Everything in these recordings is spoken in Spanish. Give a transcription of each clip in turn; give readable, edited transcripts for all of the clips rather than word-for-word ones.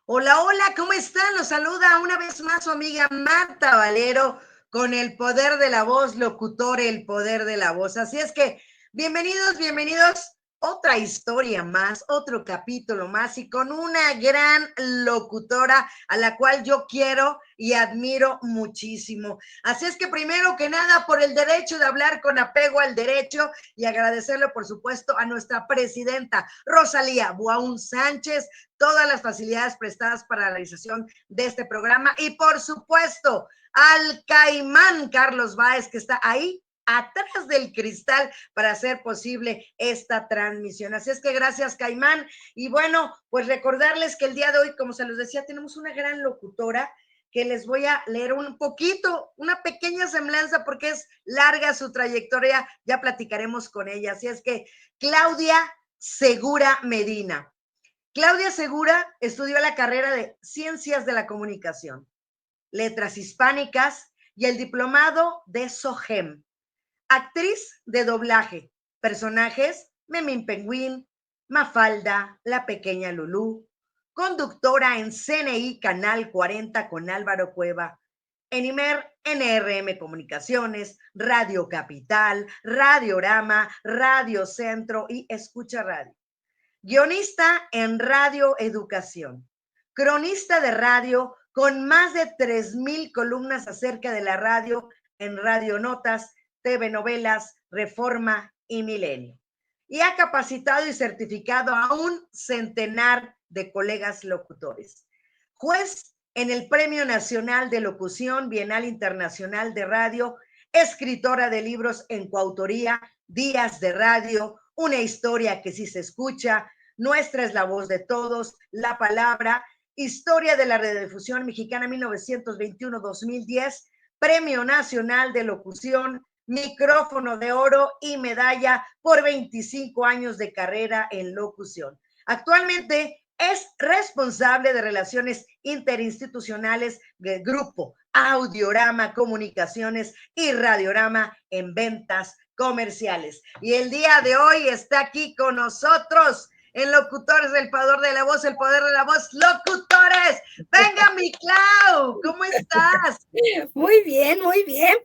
Hola, hola, ¿cómo están? Los saluda una vez más su amiga Marta Valero con el poder de la voz, locutor, el poder de la voz. Así es que bienvenidos, bienvenidos. Otra historia más, otro capítulo más y con una gran locutora a la cual yo quiero y admiro muchísimo. Así es que primero que nada, por el derecho de hablar con apego al derecho y agradecerle, por supuesto, a nuestra presidenta Rosalía Buaún Sánchez, todas las facilidades prestadas para la realización de este programa y por supuesto al Caimán Carlos Báez que está ahí atrás del cristal para hacer posible esta transmisión. Así es que gracias, Caimán. Y bueno, pues recordarles que el día de hoy, como se los decía, tenemos una gran locutora que les voy a leer un poquito, una pequeña semblanza porque es larga su trayectoria, ya platicaremos con ella. Así es que Claudia Segura Medina. Claudia Segura estudió la carrera de Ciencias de la Comunicación, Letras Hispánicas y el diplomado de SOGEM. Actriz de doblaje, personajes Memín Pingüín, Mafalda, La Pequeña Lulú, conductora en CNI Canal 40 con Álvaro Cueva, en Imer, NRM Comunicaciones, Radio Capital, Radiorama, Radio Centro y Escucha Radio. Guionista en Radio Educación, cronista de radio con más de 3,000 columnas acerca de la radio en Radio Notas, TV Novelas, Reforma y Milenio. Y ha capacitado y certificado a un centenar de colegas locutores. Juez en el Premio Nacional de Locución, Bienal Internacional de Radio, escritora de libros en coautoría, Días de Radio, Una historia que sí se escucha, Nuestra es la voz de todos, La palabra, Historia de la Radiodifusión Mexicana 1921-2010, Premio Nacional de Locución, Micrófono de Oro y medalla por 25 años de carrera en locución. Actualmente es responsable de relaciones interinstitucionales del grupo Audiorama Comunicaciones y Radiorama en ventas comerciales. Y el día de hoy está aquí con nosotros en Locutores del Poder de la Voz, el poder de la voz, locutores. Venga, mi Clau, ¿cómo estás? Muy bien,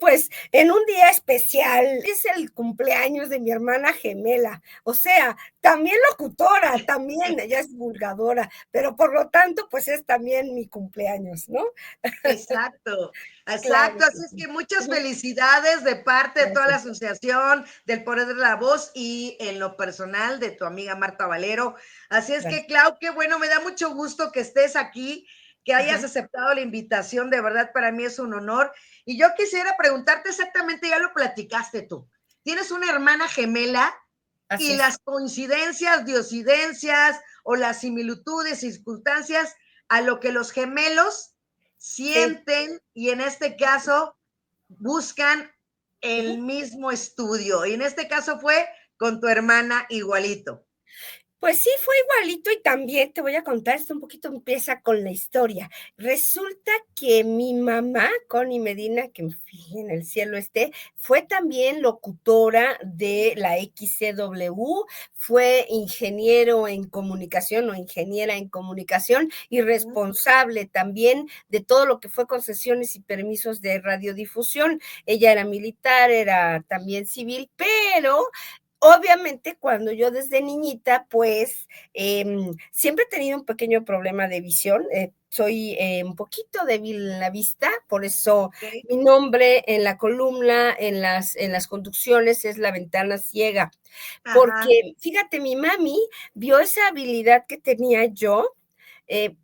pues en un día especial, es el cumpleaños de mi hermana gemela, o sea, también locutora, también, ella es divulgadora, pero por lo tanto, pues es también mi cumpleaños, ¿no? Exacto, Claro exacto. que Así es sí. que muchas felicidades de parte de toda la Gracias, Asociación del Poder de la Voz y en lo personal de tu amiga Marta Valero. Así es que, gracias. Clau, qué bueno, me da mucho gusto que estés aquí, que hayas Ajá, aceptado la invitación, de verdad para mí es un honor. Y yo quisiera preguntarte exactamente, ya lo platicaste tú. Tienes una hermana gemela así y es. las coincidencias, diosidencias o las similitudes, circunstancias a lo que los gemelos Sí. sienten y en este caso buscan el Ujú. mismo estudio. Y en este caso fue con tu hermana igualito. Pues sí, fue igualito y también te voy a contar, esto un poquito empieza con la historia. Resulta que mi mamá, Connie Medina, que en el cielo esté, fue también locutora de la XCW, fue ingeniero en comunicación o ingeniera en comunicación y responsable también de todo lo que fue concesiones y permisos de radiodifusión. Ella era militar, era también civil, pero obviamente, cuando yo desde niñita, pues siempre he tenido un pequeño problema de visión. Soy un poquito débil en la vista, por eso Okay. mi nombre en la columna, en las conducciones, es La Ventana Ciega. Ajá. Porque, fíjate, mi mami vio esa habilidad que tenía yo, eh,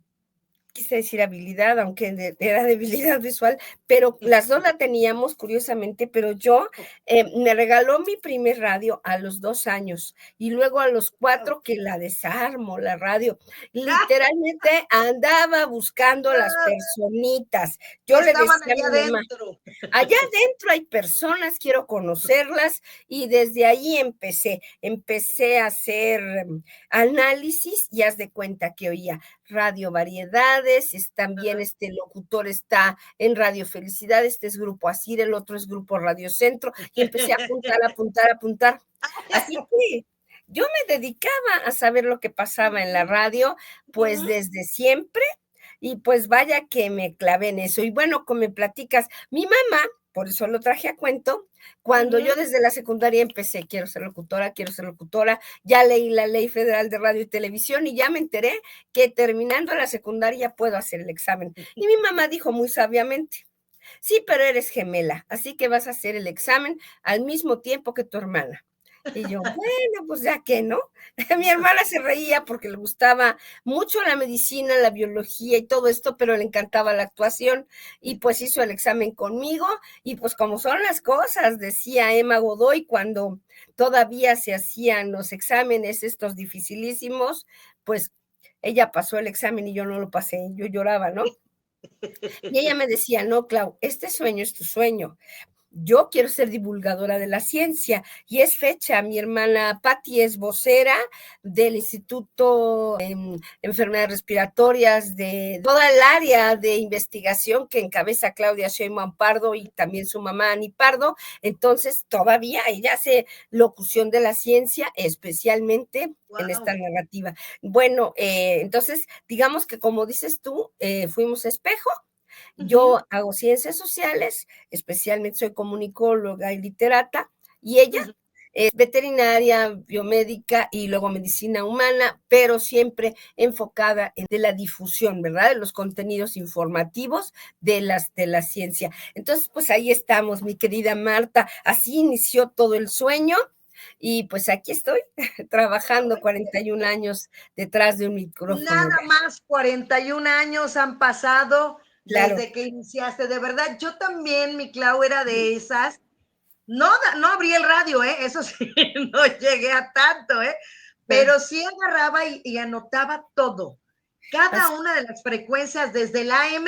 quise decir habilidad, aunque era debilidad visual, pero las dos la teníamos, curiosamente, pero yo me regaló mi primer radio a los 2 años y luego a los 4 que la desarmo, la radio. Literalmente andaba buscando las personitas. Que Yo le estaban decía a allá mi mamá, adentro. allá adentro hay personas, quiero conocerlas y desde ahí empecé a hacer análisis y haz de cuenta que oía Radio Variedades, también este locutor está en Radio Felicidad, este es Grupo Asir, el otro es Grupo Radio Centro y empecé a apuntar, apuntar, apuntar. Así que yo me dedicaba a saber lo que pasaba en la radio, pues desde siempre y pues vaya que me clavé en eso. Y bueno, como me platicas, mi mamá, por eso lo traje a cuento, cuando yo desde la secundaria empecé, quiero ser locutora, ya leí la Ley Federal de Radio y Televisión y ya me enteré que terminando la secundaria puedo hacer el examen. Y mi mamá dijo muy sabiamente, sí, pero eres gemela, así que vas a hacer el examen al mismo tiempo que tu hermana. Y yo, bueno, pues ya que, ¿no? Mi hermana se reía porque le gustaba mucho la medicina, la biología y todo esto, pero le encantaba la actuación y pues hizo el examen conmigo y pues como son las cosas, decía Emma Godoy cuando todavía se hacían los exámenes estos dificilísimos, pues ella pasó el examen y yo no lo pasé, yo lloraba, ¿no? Y ella me decía, no, Clau, este sueño es tu sueño. Yo quiero ser divulgadora de la ciencia y es fecha. Mi hermana Patti es vocera del Instituto de Enfermedades Respiratorias de toda el área de investigación que encabeza Claudia Sheinbaum Pardo y también su mamá Ani Pardo. Entonces, todavía ella hace locución de la ciencia, especialmente en esta narrativa. Bueno, entonces, digamos que como dices tú, fuimos espejo. Yo hago ciencias sociales, especialmente soy comunicóloga y literata, y ella es veterinaria, biomédica y luego medicina humana, pero siempre enfocada en de la difusión, ¿verdad? De los contenidos informativos de la ciencia. Entonces, pues ahí estamos, mi querida Marta. Así inició todo el sueño. Y pues aquí estoy, trabajando 41 años detrás de un micrófono. Nada más 41 años han pasado Claro. desde que iniciaste. De verdad, yo también, mi Clau, era de esas. No, no abrí el radio, eso sí, no llegué a tanto, pero sí agarraba y anotaba todo. Cada una de las frecuencias desde el AM,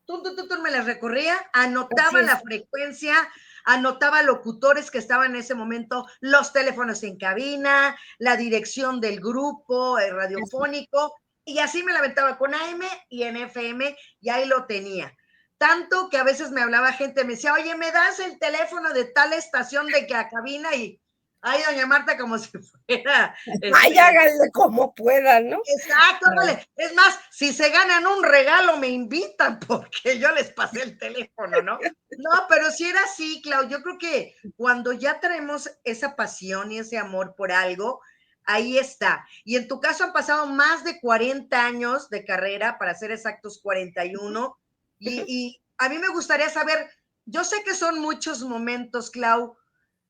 tú me las recorría, anotaba la frecuencia, anotaba locutores que estaban en ese momento, los teléfonos en cabina, la dirección del grupo radiofónico, y así me la aventaba con AM y en FM, y ahí lo tenía. Tanto que a veces me hablaba gente, me decía, oye, ¿me das el teléfono de tal estación de que a cabina? Y, ay, doña Marta, como si fuera... Ay, háganle como puedan, ¿no? Exacto, vale. Es más, si se ganan un regalo, me invitan porque yo les pasé el teléfono, ¿no? No, pero si era así, Clau, yo creo que cuando ya tenemos esa pasión y ese amor por algo, ahí está. Y en tu caso han pasado más de 40 años de carrera, para ser exactos 41, y a mí me gustaría saber, yo sé que son muchos momentos, Clau,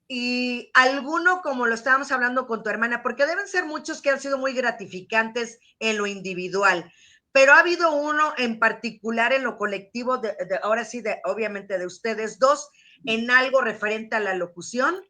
y alguno como lo estábamos hablando con tu hermana, porque deben ser muchos que han sido muy gratificantes en lo individual, pero ha habido uno en particular en lo colectivo, ahora sí, obviamente de ustedes dos, en algo referente a la locución.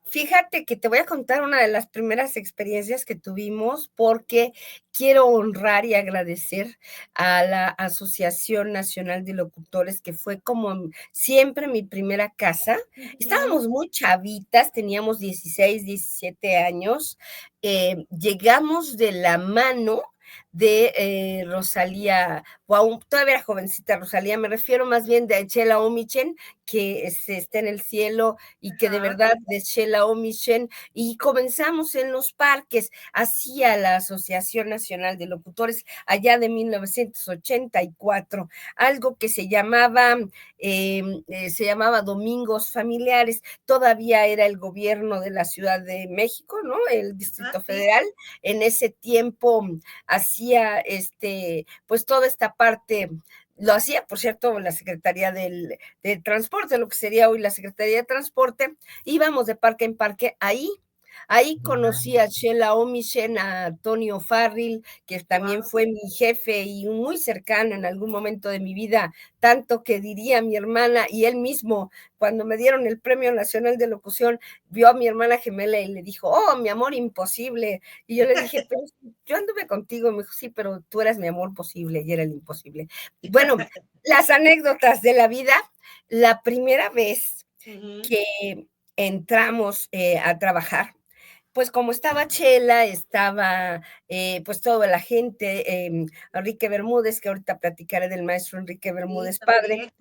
Fíjate que te voy a contar una de las primeras experiencias que tuvimos porque quiero honrar y agradecer a la Asociación Nacional de Locutores, que fue como siempre mi primera casa. Estábamos muy chavitas, teníamos 16, 17 años. Llegamos de la mano de Rosalía, wow, todavía era jovencita Rosalía, me refiero más bien de Chela Omichen, que está en el cielo y que de verdad de Chela Omichen, y comenzamos en los parques, hacia la Asociación Nacional de Locutores, allá de 1984, algo que se llamaba Domingos Familiares, todavía era el gobierno de la Ciudad de México, ¿no? El Distrito Federal, en ese tiempo hacía pues toda esta parte, lo hacía, por cierto, la Secretaría del Transporte, lo que sería hoy la Secretaría de Transporte. Íbamos de parque en parque Ahí conocí a Sheila Omichen, a Antonio Farril, que también fue mi jefe y muy cercano en algún momento de mi vida, tanto que diría mi hermana y él mismo, cuando me dieron el Premio Nacional de Locución, vio a mi hermana gemela y le dijo, oh, mi amor imposible. Y yo le dije, pero yo anduve contigo. Y me dijo, sí, pero tú eras mi amor posible y era el imposible. Bueno, las anécdotas de la vida, la primera vez que entramos a trabajar, pues como estaba Chela, estaba pues toda la gente, Enrique Bermúdez, que ahorita platicaré del maestro Enrique Bermúdez padre,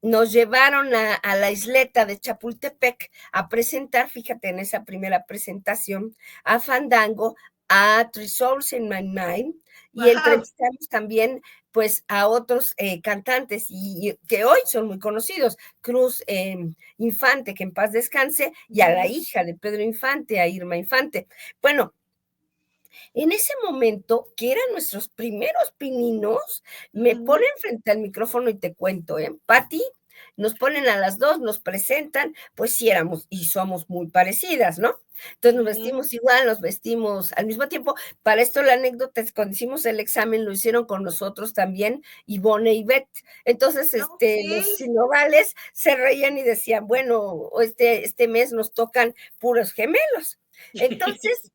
nos llevaron a la isleta de Chapultepec a presentar, fíjate en esa primera presentación, a Fandango, a Three Souls in My Mind y Wow. entrevistamos también pues a otros cantantes y que hoy son muy conocidos, Cruz Infante, que en paz descanse, y a la hija de Pedro Infante, a Irma Infante. Bueno, en ese momento, que eran nuestros primeros pininos, me ponen frente al micrófono y te cuento, Pati, nos ponen a las dos, nos presentan, pues sí éramos y somos muy parecidas, ¿no? Entonces nos vestimos igual, nos vestimos al mismo tiempo. Para esto la anécdota es cuando hicimos el examen lo hicieron con nosotros también Ivonne y Beth. Entonces, Ok. los sinovales se reían y decían, bueno, este mes nos tocan puros gemelos. Entonces,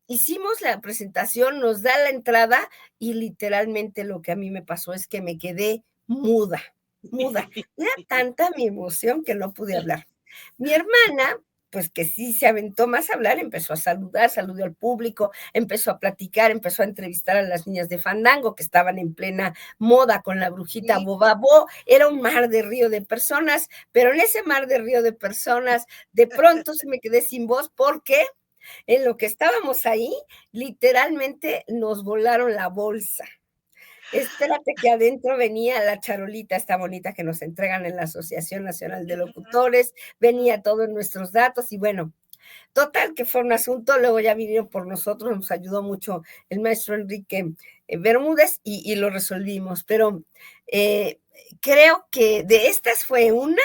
hicimos la presentación, nos da la entrada y literalmente lo que a mí me pasó es que me quedé muda, muda. Era tanta mi emoción que no pude hablar. Mi hermana, pues que sí se aventó más a hablar, empezó a saludar, saludó al público, empezó a platicar, empezó a entrevistar a las niñas de Fandango que estaban en plena moda con la brujita Sí. Bobabó. Era un mar de río de personas, pero en ese mar de río de personas, de pronto se me quedé sin voz porque en lo que estábamos ahí, literalmente nos volaron la bolsa. Espérate que adentro venía la charolita, esta bonita que nos entregan en la Asociación Nacional de Locutores, venía todos nuestros datos y bueno, total que fue un asunto, luego ya vinieron por nosotros, nos ayudó mucho el maestro Enrique Bermúdez y lo resolvimos, pero creo que de estas fue una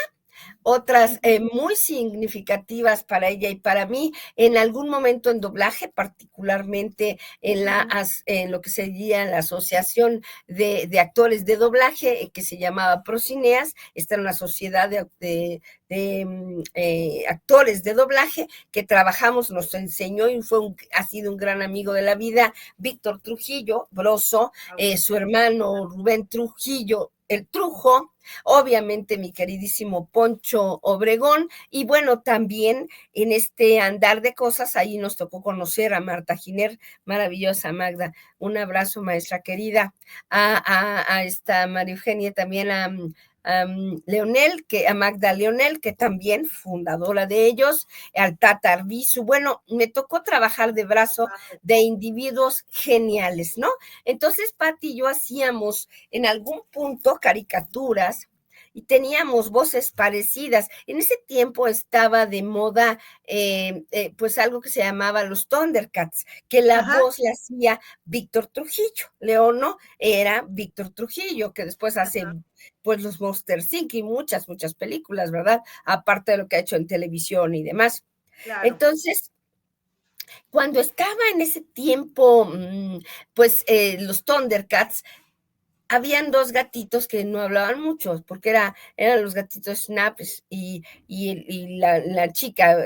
otras muy significativas para ella y para mí, en algún momento en doblaje, particularmente en lo que sería la Asociación de Actores de Doblaje, que se llamaba Procineas, esta era una sociedad de actores de doblaje que trabajamos, nos enseñó y ha sido un gran amigo de la vida, Víctor Trujillo, Broso, su hermano Rubén Trujillo, el Trujo, obviamente mi queridísimo Poncho Obregón, y bueno, también en este andar de cosas, ahí nos tocó conocer a Marta Giner, maravillosa Magda, un abrazo maestra querida, a esta María Eugenia, también Leonel, a Magda Leonel, que también fundadora de ellos, al Tata Arbizu. Bueno, me tocó trabajar de brazo de individuos geniales, ¿no? Entonces, Pati y yo hacíamos en algún punto caricaturas y teníamos voces parecidas. En ese tiempo estaba de moda, pues algo que se llamaba los Thundercats, que la Ajá. voz la hacía Víctor Trujillo. Leono era Víctor Trujillo, que después hace pues los Monster Inc. y muchas, muchas películas, ¿verdad? Aparte de lo que ha hecho en televisión y demás. Claro. Entonces, cuando estaba en ese tiempo, pues los Thundercats, habían dos gatitos que no hablaban mucho, porque eran los gatitos Snaps y la chica,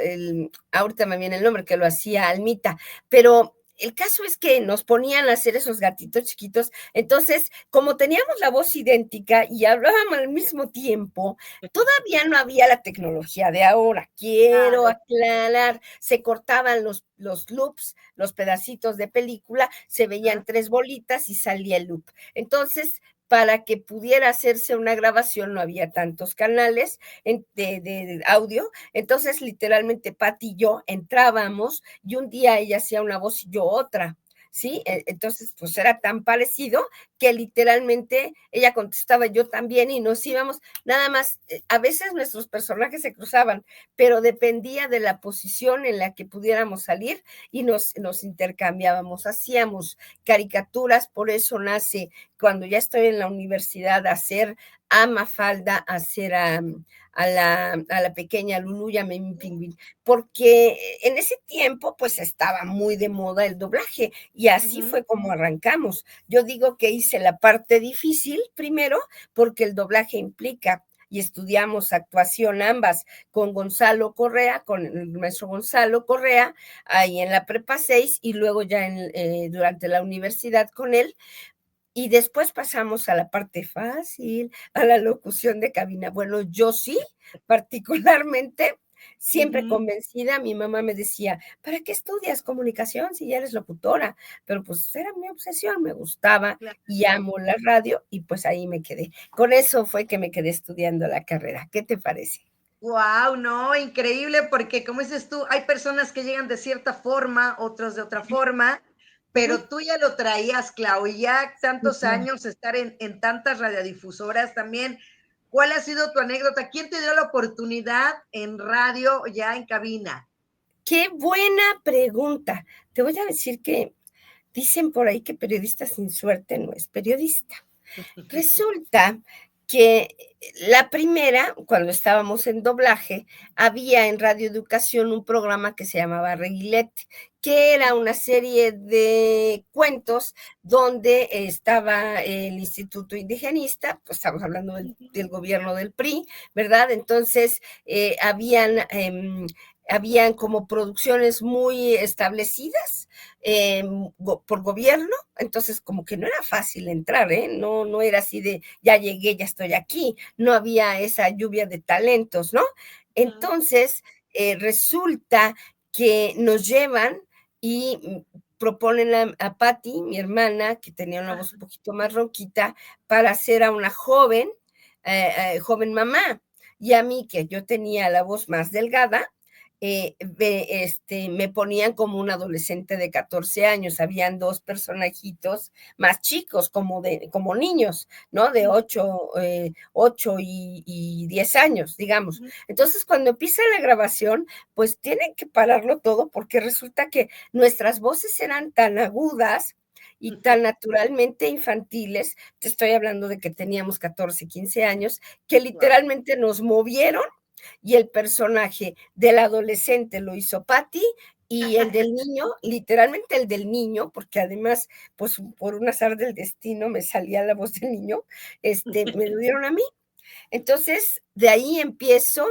ahorita me viene el nombre, que lo hacía Almita, pero el caso es que nos ponían a hacer esos gatitos chiquitos, entonces, como teníamos la voz idéntica y hablábamos al mismo tiempo, todavía no había la tecnología de ahora, quiero Claro. aclarar, se cortaban los loops, los pedacitos de película, se veían tres bolitas y salía el loop. Entonces, para que pudiera hacerse una grabación, no había tantos canales de audio. Entonces, literalmente, Pati y yo entrábamos y un día ella hacía una voz y yo otra. ¿Sí? Entonces, pues era tan parecido que literalmente ella contestaba yo también y nos íbamos, nada más, a veces nuestros personajes se cruzaban, pero dependía de la posición en la que pudiéramos salir y nos intercambiábamos, hacíamos caricaturas, por eso nace cuando ya estoy en la universidad hacer a Mafalda, hacer a la pequeña Lulu y a Memi Pingüín, porque en ese tiempo pues estaba muy de moda el doblaje y así fue como arrancamos. Yo digo que hice la parte difícil primero porque el doblaje implica y estudiamos actuación ambas con Gonzalo Correa, con el maestro Gonzalo Correa, ahí en la prepa 6 y luego ya durante la universidad con él. Y después pasamos a la parte fácil, a la locución de cabina. Bueno, yo sí, particularmente, siempre convencida, mi mamá me decía, ¿para qué estudias comunicación si ya eres locutora? Pero pues era mi obsesión, me gustaba y amo la radio y pues ahí me quedé. Con eso fue que me quedé estudiando la carrera. ¿Qué te parece? Wow, no, increíble, porque como dices tú, hay personas que llegan de cierta forma, otros de otra forma, pero tú ya lo traías, Clau, y ya Sí, tantos claro. años estar en tantas radiodifusoras también. ¿Cuál ha sido tu anécdota? ¿Quién te dio la oportunidad en radio ya en cabina? Qué buena pregunta. Te voy a decir que dicen por ahí que periodista sin suerte no es periodista. Resulta que la primera, cuando estábamos en doblaje, había en Radio Educación un programa que se llamaba Reguilete, que era una serie de cuentos donde estaba el Instituto Indigenista, pues estamos hablando del gobierno del PRI, ¿verdad? Entonces, habían como producciones muy establecidas por gobierno, entonces como que no era fácil entrar, ¿eh? No, no era así de ya llegué, ya estoy aquí, no había esa lluvia de talentos, ¿no? Entonces, resulta que nos llevan y proponen a Patti, mi hermana, que tenía una voz un poquito más ronquita, para hacer a una joven mamá. Y a mí, que yo tenía la voz más delgada, me ponían como un adolescente de 14 años. Habían dos personajitos más chicos, como niños, ¿no? De 8 y 10 años, digamos. Entonces, cuando empieza la grabación, pues tienen que pararlo todo porque resulta que nuestras voces eran tan agudas y tan naturalmente infantiles, te estoy hablando de que teníamos 14, 15 años, que Wow. literalmente nos movieron y el personaje del adolescente lo hizo Patty y el del niño, literalmente el del niño, porque además, pues por un azar del destino me salía la voz del niño, me lo dieron a mí. Entonces, de ahí empiezo,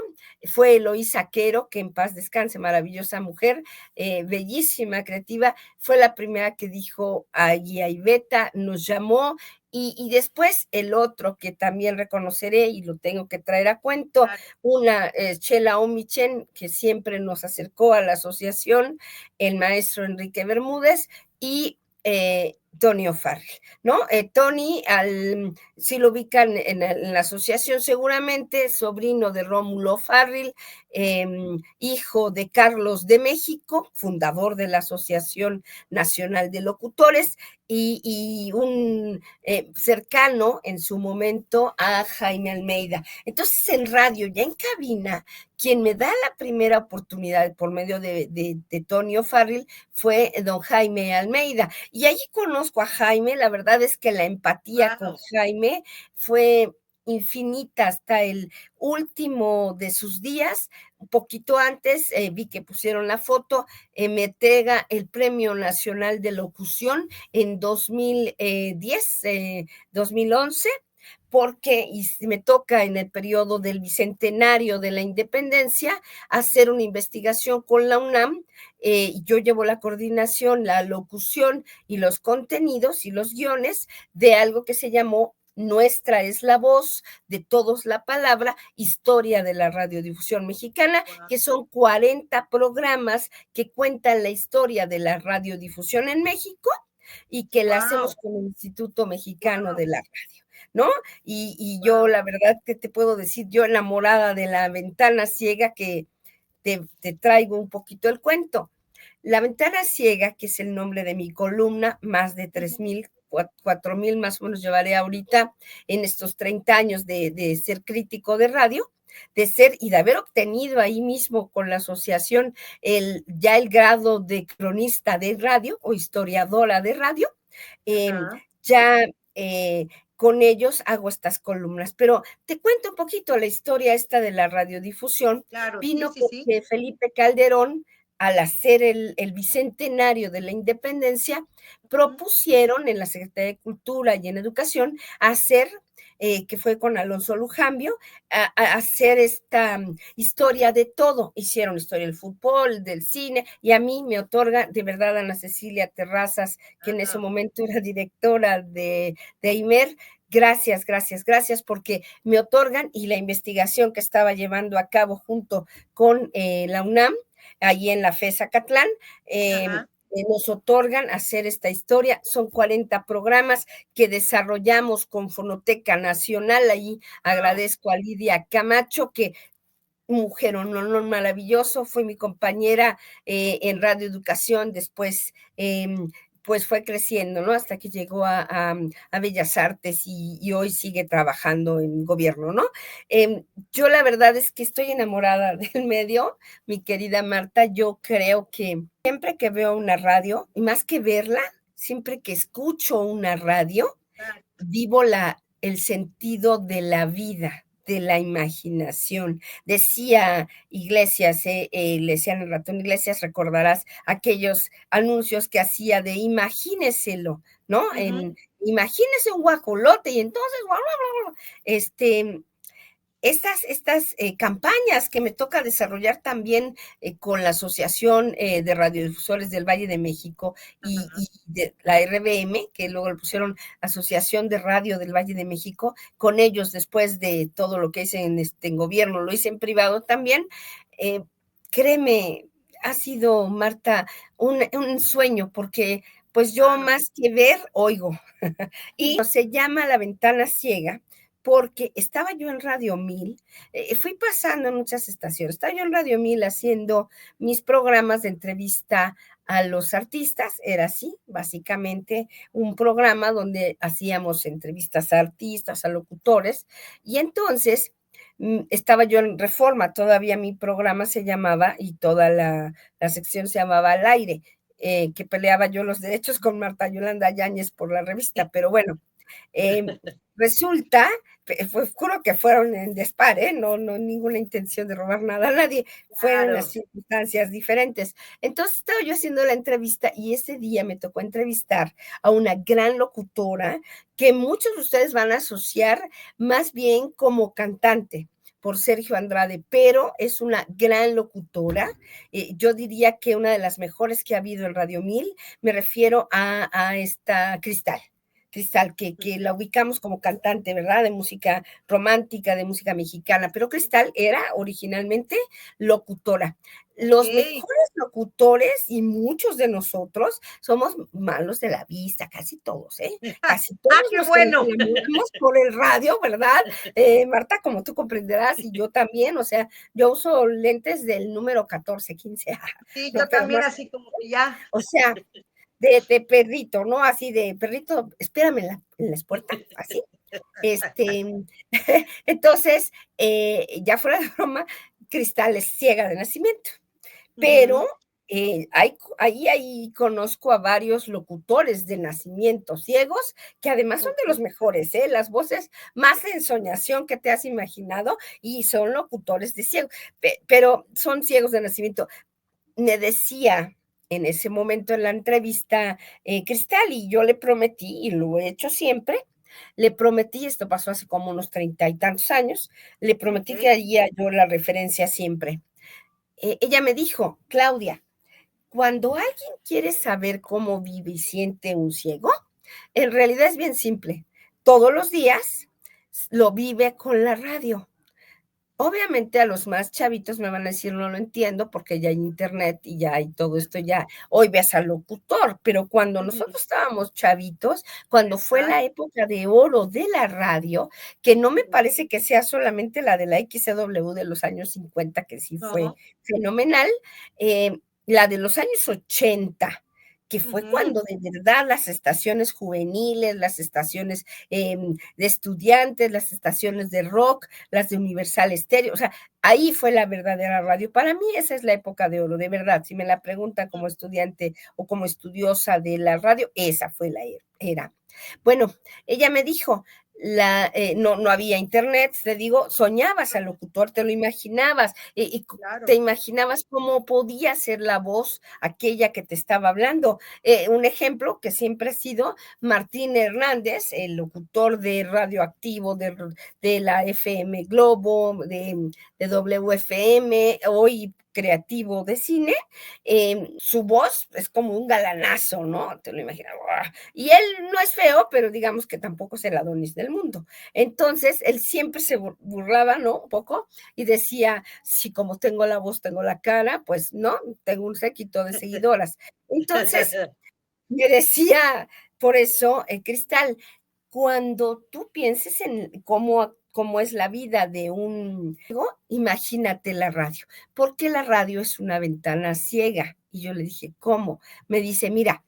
fue Eloísa Quero, que en paz descanse, maravillosa mujer, bellísima, creativa, fue la primera que dijo ahí hay beta, nos llamó, y después el otro que también reconoceré y lo tengo que traer a cuento, una Chela Omichen, que siempre nos acercó a la asociación, el maestro Enrique Bermúdez, y Tony O'Farrell, ¿no? Tony, si lo ubican en la asociación, seguramente sobrino de Rómulo Farril, hijo de Carlos de México, fundador de la Asociación Nacional de Locutores, y un cercano en su momento a Jaime Almeida. Entonces, en radio, ya en cabina, quien me da la primera oportunidad por medio de Tony O'Farrell fue don Jaime Almeida. Y allí conozco a Jaime, la verdad es que la empatía con Jaime fue infinita hasta el último de sus días. Un poquito antes vi que pusieron la foto, me entrega el Premio Nacional de Locución en 2010, 2011, porque me toca en el periodo del bicentenario de la independencia hacer una investigación con la UNAM. Yo llevo la coordinación, la locución y los contenidos y los guiones de algo que se llamó Nuestra es la voz, de todos la palabra, historia de la radiodifusión mexicana, que son 40 programas que cuentan la historia de la radiodifusión en México y que la hacemos con el Instituto Mexicano de la Radio, ¿no? Y yo, la verdad, que te puedo decir? Yo enamorada de La Ventana Ciega, que te traigo un poquito el cuento. La Ventana Ciega, que es el nombre de mi columna, más de 3,000, 4,000 más o menos llevaré ahorita en estos 30 años de ser crítico de radio, de ser y de haber obtenido ahí mismo con la asociación ya el grado de cronista de radio o historiadora de radio, ya con ellos hago estas columnas. Pero te cuento un poquito la historia esta de la radiodifusión. Claro, sí, Vino sí, sí. porque Felipe Calderón, al hacer el bicentenario de la independencia, propusieron en la Secretaría de Cultura y en Educación hacer, que fue con Alonso Lujambio, a hacer esta historia de todo. Hicieron historia del fútbol, del cine, y a mí me otorga, de verdad, Ana Cecilia Terrazas, que en ese momento era directora de IMER, gracias, gracias, gracias, porque me otorgan y la investigación que estaba llevando a cabo junto con la UNAM, allí en la FES Catlán, nos otorgan hacer esta historia. Son 40 programas que desarrollamos con Fonoteca Nacional. Ahí agradezco a Lidia Camacho, que mujerón maravilloso, fue mi compañera en Radio Educación, después pues fue creciendo, ¿no? Hasta que llegó a Bellas Artes y hoy sigue trabajando en gobierno, ¿no? Yo la verdad es que estoy enamorada del medio, mi querida Marta. Yo creo que siempre que veo una radio, y más que verla, siempre que escucho una radio, vivo el sentido de la vida, de la imaginación. Decía Iglesias, le decían el ratón Iglesias, recordarás aquellos anuncios que hacía de imagíneselo, ¿no? Imagínese un guajolote y entonces, estas campañas que me toca desarrollar también con la Asociación de Radiodifusores del Valle de México y de la RBM, que luego le pusieron Asociación de Radio del Valle de México, con ellos después de todo lo que hice en gobierno, lo hice en privado también. Créeme, ha sido, Marta, un sueño, porque pues yo más que ver, oigo. Y se llama La Ventana Ciega, porque estaba yo en Radio 1000, fui pasando en muchas estaciones, estaba yo en Radio 1000 haciendo mis programas de entrevista a los artistas, era así, básicamente un programa donde hacíamos entrevistas a artistas, a locutores, y entonces estaba yo en Reforma, todavía mi programa se llamaba, y toda la sección se llamaba Al Aire, que peleaba yo los derechos con Marta Yolanda Yáñez por la revista, pero bueno, resulta, juro que fueron en dispar, no ninguna intención de robar nada a nadie, fueron las circunstancias diferentes. Entonces estaba yo haciendo la entrevista y ese día me tocó entrevistar a una gran locutora que muchos de ustedes van a asociar más bien como cantante por Sergio Andrade, pero es una gran locutora, yo diría que una de las mejores que ha habido en Radio 1000, me refiero a esta Cristal, que la ubicamos como cantante, ¿verdad? De música romántica, de música mexicana, pero Cristal era originalmente locutora. Los mejores locutores y muchos de nosotros somos malos de la vista, casi todos, ¿eh? Casi todos ¡Qué nos bueno! enamoramos por el radio, ¿verdad? Marta, como tú comprenderás, y yo también, o sea, yo uso lentes del número 14, 15. Sí, No, yo pero también más, así como que ya. o sea, de perrito, ¿no? Así de perrito, espérame en la puerta, así. Entonces, ya fuera de broma, Cristal es ciega de nacimiento, pero ahí conozco a varios locutores de nacimiento ciegos, que además son de los mejores, las voces más de ensoñación que te has imaginado, y son locutores de ciegos, pero son ciegos de nacimiento. Me decía en ese momento en la entrevista Cristal, y yo le prometí, y lo he hecho siempre, le prometí, esto pasó hace como unos 30 y tantos años, le prometí que haría yo la referencia siempre. Ella me dijo, Claudia, cuando alguien quiere saber cómo vive y siente un ciego, en realidad es bien simple. Todos los días lo vive con la radio. Obviamente a los más chavitos me van a decir, no lo entiendo, porque ya hay internet y ya hay todo esto, ya hoy ves al locutor, pero cuando nosotros estábamos chavitos, cuando fue la época de oro de la radio, que no me parece que sea solamente la de la XW de los años 50, que sí fue fenomenal, la de los años 80, que fue cuando de verdad las estaciones juveniles, las estaciones de estudiantes, las estaciones de rock, las de Universal Estéreo, o sea, ahí fue la verdadera radio. Para mí esa es la época de oro, de verdad. Si me la preguntan como estudiante o como estudiosa de la radio, esa fue la era. Bueno, ella me dijo, no había internet, te digo, soñabas al locutor, te lo imaginabas, y te imaginabas cómo podía ser la voz aquella que te estaba hablando. Un ejemplo que siempre ha sido Martín Hernández, el locutor de Radioactivo, de la FM Globo, de WFM, hoy creativo de cine, su voz es como un galanazo, ¿no? Te lo imaginas. Y él no es feo, pero digamos que tampoco es el Adonis del mundo. Entonces, él siempre se burlaba, ¿no? Un poco, y decía, si como tengo la voz, tengo la cara, pues no, tengo un séquito de seguidoras. Entonces, me decía, por eso, Cristal, cuando tú pienses en cómo es la vida de un ciego, imagínate la radio, porque la radio es una ventana ciega. Y yo le dije, ¿cómo? Me dice, mira,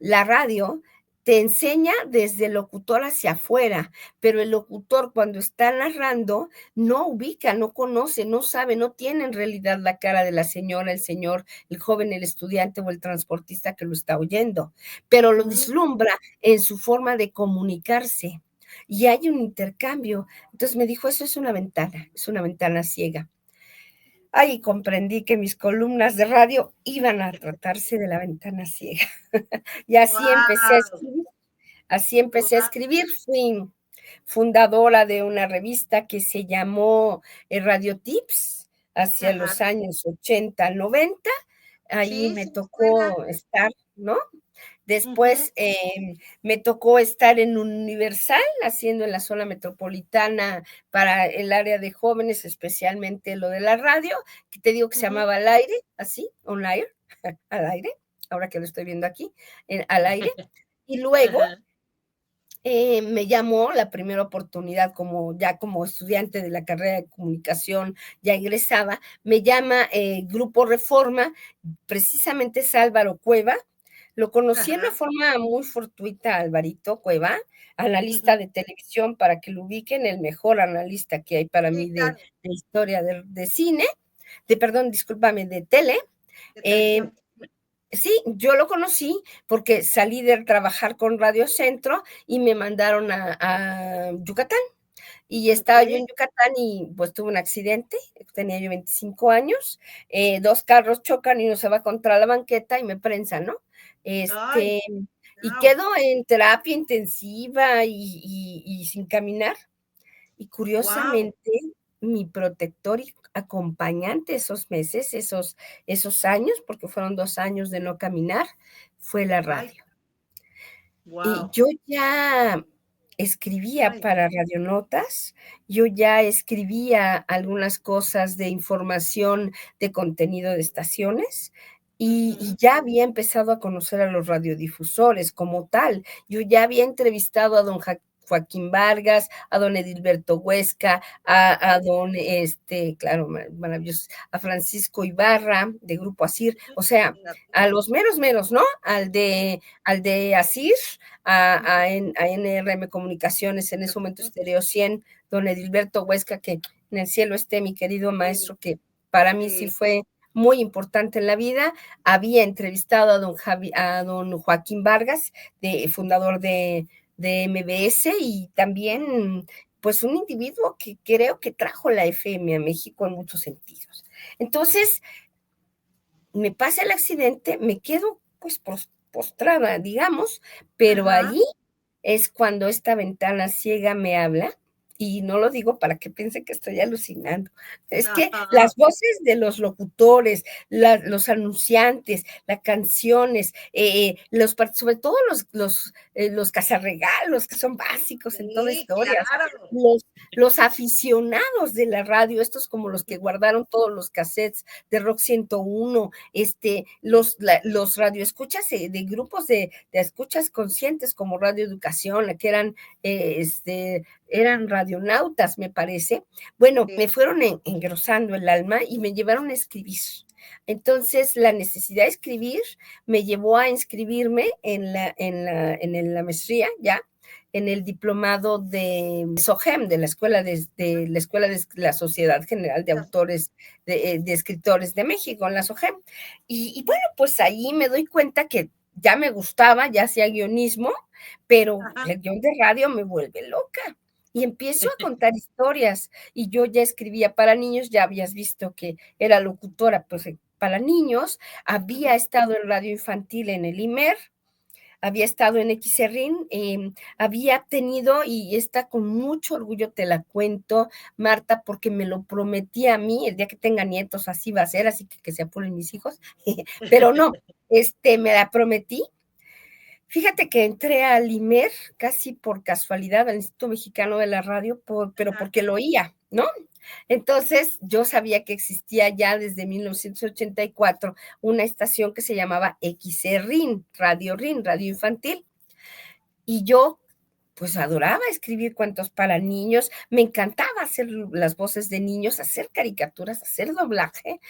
la radio te enseña desde el locutor hacia afuera, pero el locutor cuando está narrando no ubica, no conoce, no sabe, no tiene en realidad la cara de la señora, el señor, el joven, el estudiante o el transportista que lo está oyendo, pero lo vislumbra en su forma de comunicarse y hay un intercambio. Entonces me dijo, eso es una ventana ciega. Ahí comprendí que mis columnas de radio iban a tratarse de la ventana ciega. Y así empecé a Wow, escribir. Así empecé a wow. escribir. Fui fundadora de una revista que se llamó Radio Tips hacia Ajá. los años 80, 90. Ahí Sí, me sí me suena. tocó estar, ¿no? Ujú. Después me tocó estar en Universal, haciendo en la zona metropolitana para el área de jóvenes, especialmente lo de la radio, que te digo que se Ujú. llamaba Al Aire, así, on air, al aire, ahora que lo estoy viendo aquí, al aire. Y luego Ajá. me llamó la primera oportunidad como estudiante de la carrera de comunicación, ya egresada, me llama Grupo Reforma, precisamente es Álvaro Cueva. Lo conocí en una Ajá. forma muy fortuita, Alvarito Cueva, analista Ujú. de televisión, para que lo ubiquen, el mejor analista que hay para Sí, mí claro, de historia de cine, perdón, discúlpame, de tele. de Eh, televisión. sí, yo lo conocí porque salí de trabajar con Radio Centro y me mandaron a Yucatán. Y estaba yo Ok. en Yucatán y pues tuve un accidente, tenía yo 25 años, dos carros chocan y uno se va contra la banqueta y me prensa, ¿no? Ay, Este, y wow. quedo en terapia intensiva y sin caminar. Y Wow. curiosamente, mi protector y acompañante esos meses, esos años, porque fueron 2 años de no caminar, fue la Ay, radio. Y wow. yo ya escribía Ay, para Radionotas, yo ya escribía algunas cosas de información de contenido de estaciones y ujú. ya había empezado a conocer a los radiodifusores como tal. Yo ya había entrevistado a don Joaquín Vargas, a don Edilberto Huesca, a don, claro, maravilloso, a Francisco Ibarra de Grupo Asir, o sea, Imagínate. a los meros meros, ¿no? Al de Asir, a NRM Comunicaciones, en ese momento Ujú. Stereo 100, don Edilberto Huesca, que en el cielo esté, mi querido Sí, maestro, que para mí sí sí. fue muy importante en la vida. Había entrevistado a don Joaquín Vargas, fundador de MBS, y también pues un individuo que creo que trajo la FM a México en muchos sentidos. Entonces, me pasa el accidente, me quedo pues postrada, digamos, pero Ajá. ahí es cuando esta ventana ciega me habla, y no lo digo para que piense que estoy alucinando. Es que Ajá. las voces de los locutores, los anunciantes, las canciones, sobre todo los cazarregalos, que son básicos en toda Sí, historia, claro. los aficionados de la radio, estos como los que guardaron todos los cassettes de Rock 101, los radioescuchas de grupos de escuchas conscientes como Radio Educación, que eran radionautas, me parece. Bueno, Sí. me fueron engrosando el alma y me llevaron a escribir. Entonces, la necesidad de escribir me llevó a inscribirme en la maestría, ya, en el diplomado de SOGEM, de la la Sociedad General de Autores, de Escritores de México, en la SOGEM. Y bueno, pues ahí me doy cuenta que ya me gustaba, ya hacía guionismo, pero Ajá. el guión de radio me vuelve loca. Y empiezo a contar historias, y yo ya escribía para niños, ya habías visto que era locutora, pues para niños, había Ujú. estado en radio infantil en el IMER, había estado en XRIN, había tenido, y está con mucho orgullo te la cuento, Marta, porque me lo prometí a mí, el día que tenga nietos así va a ser, así que se apuren mis hijos, pero no, me la prometí. Fíjate que entré al IMER casi por casualidad, al Instituto Mexicano de la Radio, pero Ajá. porque lo oía, ¿no? Entonces, yo sabía que existía ya desde 1984 una estación que se llamaba XRIN, Radio Infantil, y yo pues adoraba escribir cuentos para niños, me encantaba hacer las voces de niños, hacer caricaturas, hacer doblaje,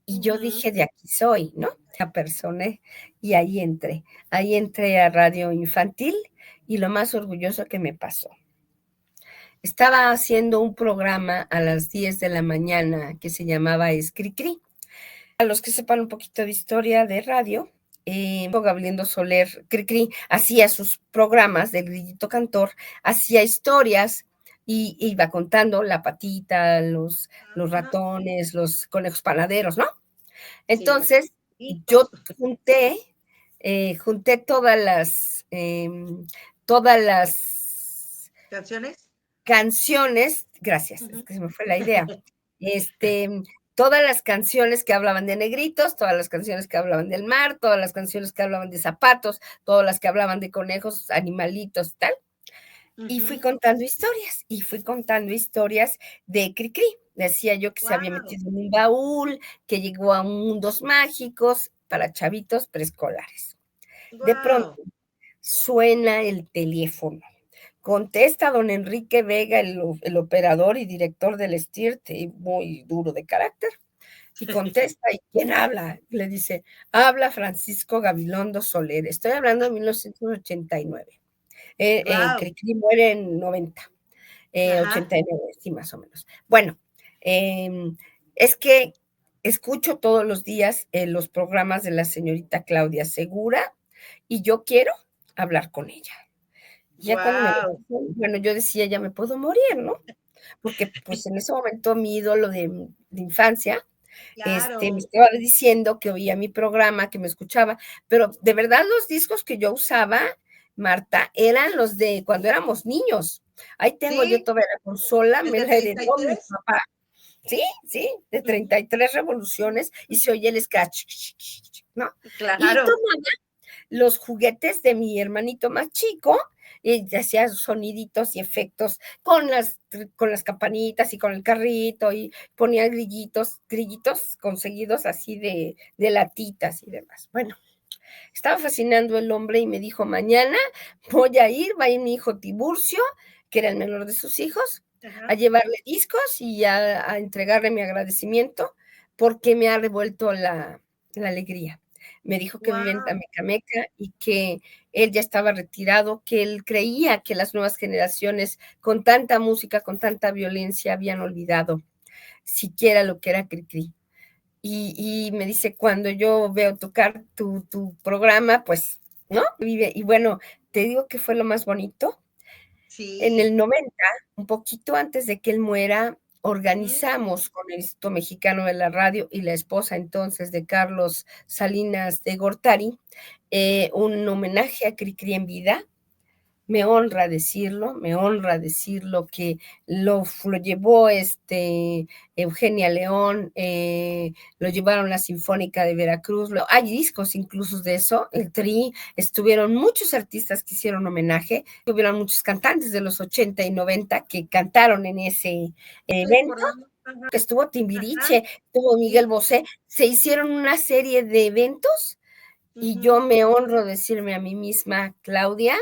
Y yo dije, de aquí soy, ¿no? La persona, y ahí entré a Radio Infantil y lo más orgulloso que me pasó. Estaba haciendo un programa a las 10 de la mañana que se llamaba Escricri. A los que sepan un poquito de historia de radio, Gabriel Soler Cricri hacía sus programas del Grillito Cantor, hacía historias y iba contando la patita, los ratones, los conejos panaderos, ¿no? Entonces, Sí, yo junté todas las ¿canciones? canciones, gracias, es que se me fue la idea, este, todas las canciones que hablaban de negritos, todas las canciones que hablaban del mar, todas las canciones que hablaban de zapatos, todas las que hablaban de conejos, animalitos, tal, y fui contando historias de Cricri. Decía yo que se había metido en un baúl, que llegó a mundos mágicos para chavitos preescolares. De pronto suena el teléfono. Contesta don Enrique Vega, el operador y director del STIRT, muy duro de carácter, y contesta, ¿y quién habla? Le dice, habla Francisco Gabilondo Soler. Estoy hablando de 1989. Cricri muere en 90, 89, sí, más o menos. Bueno, es que escucho todos los días los programas de la señorita Claudia Segura y yo quiero hablar con ella. Ya cuando me lo dijo, bueno, yo decía, ya me puedo morir, ¿no? Porque pues en ese momento mi ídolo de infancia, me estaba diciendo que oía mi programa, que me escuchaba, pero de verdad los discos que yo usaba, Marta, eran los de cuando éramos niños. Ahí tengo yo toda la consola, me la heredó mi papá. Sí, de 33 revoluciones y se oye el scratch, ¿no? Claro. Y tomaba los juguetes de mi hermanito más chico y hacía soniditos y efectos con las campanitas y con el carrito y ponía grillitos conseguidos así de latitas y demás. Bueno, estaba fascinando el hombre y me dijo, mañana va a ir mi hijo Tiburcio, que era el menor de sus hijos, a llevarle discos y a entregarle mi agradecimiento porque me ha revuelto la alegría. Me dijo que vive en Amecameca y que él ya estaba retirado, que él creía que las nuevas generaciones con tanta música, con tanta violencia, habían olvidado siquiera lo que era Cricri. Y me dice, cuando yo veo tocar tu programa, pues, ¿no? Y bueno, te digo que fue lo más bonito. En el 90, un poquito antes de que él muera, organizamos con el Instituto Mexicano de la Radio y la esposa entonces de Carlos Salinas de Gortari, un homenaje a Cricri en vida. Me honra decirlo que lo llevó Eugenia León, lo llevaron la Sinfónica de Veracruz, hay discos incluso de eso, el Tri, estuvieron muchos artistas que hicieron homenaje, hubieron muchos cantantes de los 80 y 90 que cantaron en ese evento, estuvo Timbiriche, estuvo Miguel Bosé, se hicieron una serie de eventos y yo me honro decirme a mí misma, Claudia,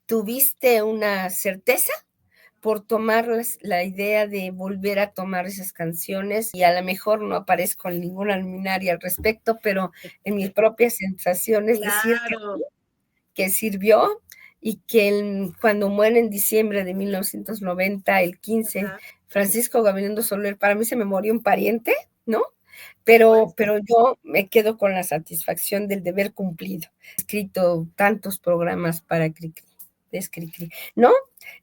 tuviste una certeza por tomar la idea de volver a tomar esas canciones y a lo mejor no aparezco en ninguna luminaria al respecto, pero en mis propias sensaciones decir que sirvió y que cuando muere en diciembre de 1990, el 15, Francisco Gabilondo Soler, para mí se me murió un pariente, ¿no? Pero yo me quedo con la satisfacción del deber cumplido. He escrito tantos programas para Cricri, ¿no?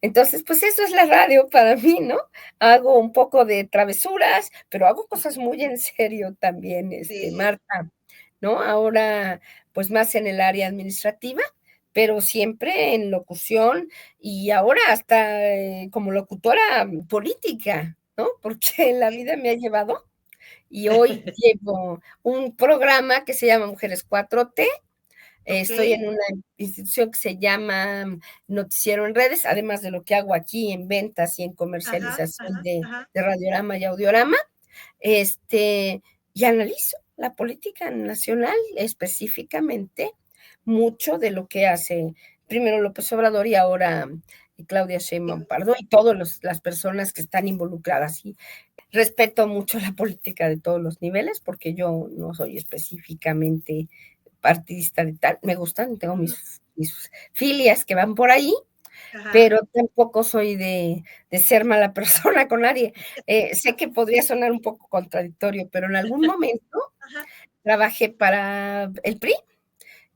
Entonces, pues eso es la radio para mí, ¿no? Hago un poco de travesuras, pero hago cosas muy en serio también, Marta, ¿no? Ahora, pues más en el área administrativa, pero siempre en locución y ahora hasta como locutora política, ¿no? Porque la vida me ha llevado y hoy llevo un programa que se llama Mujeres 4T. Estoy en una institución que se llama Noticiero en Redes, además de lo que hago aquí en ventas y en comercialización de Radiorama y Audiorama, y analizo la política nacional, específicamente mucho de lo que hace primero López Obrador y ahora y Claudia Sheinbaum Pardo y todas las personas que están involucradas. Y respeto mucho la política de todos los niveles porque yo no soy específicamente partidista de tal, me gustan, tengo mis filias que van por ahí, pero tampoco soy de ser mala persona con nadie. Sé que podría sonar un poco contradictorio, pero en algún momento trabajé para el PRI,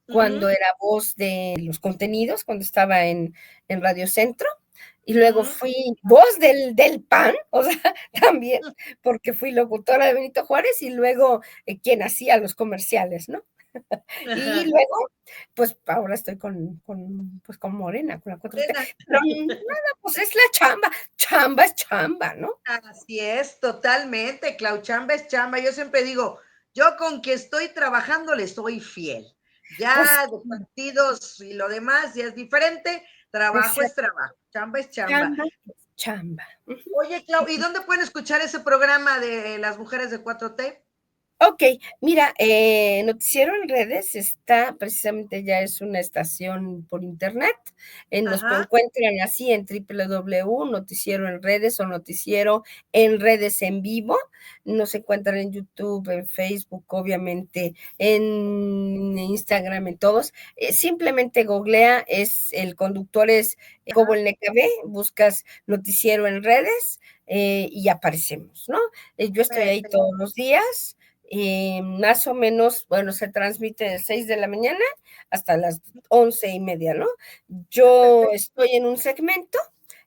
cuando era voz de los contenidos, cuando estaba en Radio Centro, y luego fui voz del PAN, o sea, también, porque fui locutora de Benito Juárez y luego quien hacía los comerciales, ¿no? Y luego, pues ahora estoy pues, con Morena, con la 4T. Pero nada, pues es la chamba es chamba, ¿no? Así es, totalmente, Clau, chamba es chamba. Yo siempre digo, yo con que estoy trabajando le soy fiel. Pues, Ya de partidos y lo demás ya es diferente, trabajo es trabajo, chamba es chamba. Chamba es chamba. Oye, Clau, ¿y dónde pueden escuchar ese programa de las mujeres de 4T? Ok, mira, Noticiero en Redes está precisamente ya es una estación por internet, nos encuentran así en www, Noticiero en Redes o Noticiero en Redes en Vivo, nos encuentran en YouTube, en Facebook, obviamente, en Instagram, en todos, simplemente googlea, el conductor es Cobo el Necabé, buscas Noticiero en Redes y aparecemos, ¿no? Yo estoy ahí todos los días. Más o menos, bueno, se transmite de 6 de la mañana hasta las 11:30, ¿no? Yo estoy en un segmento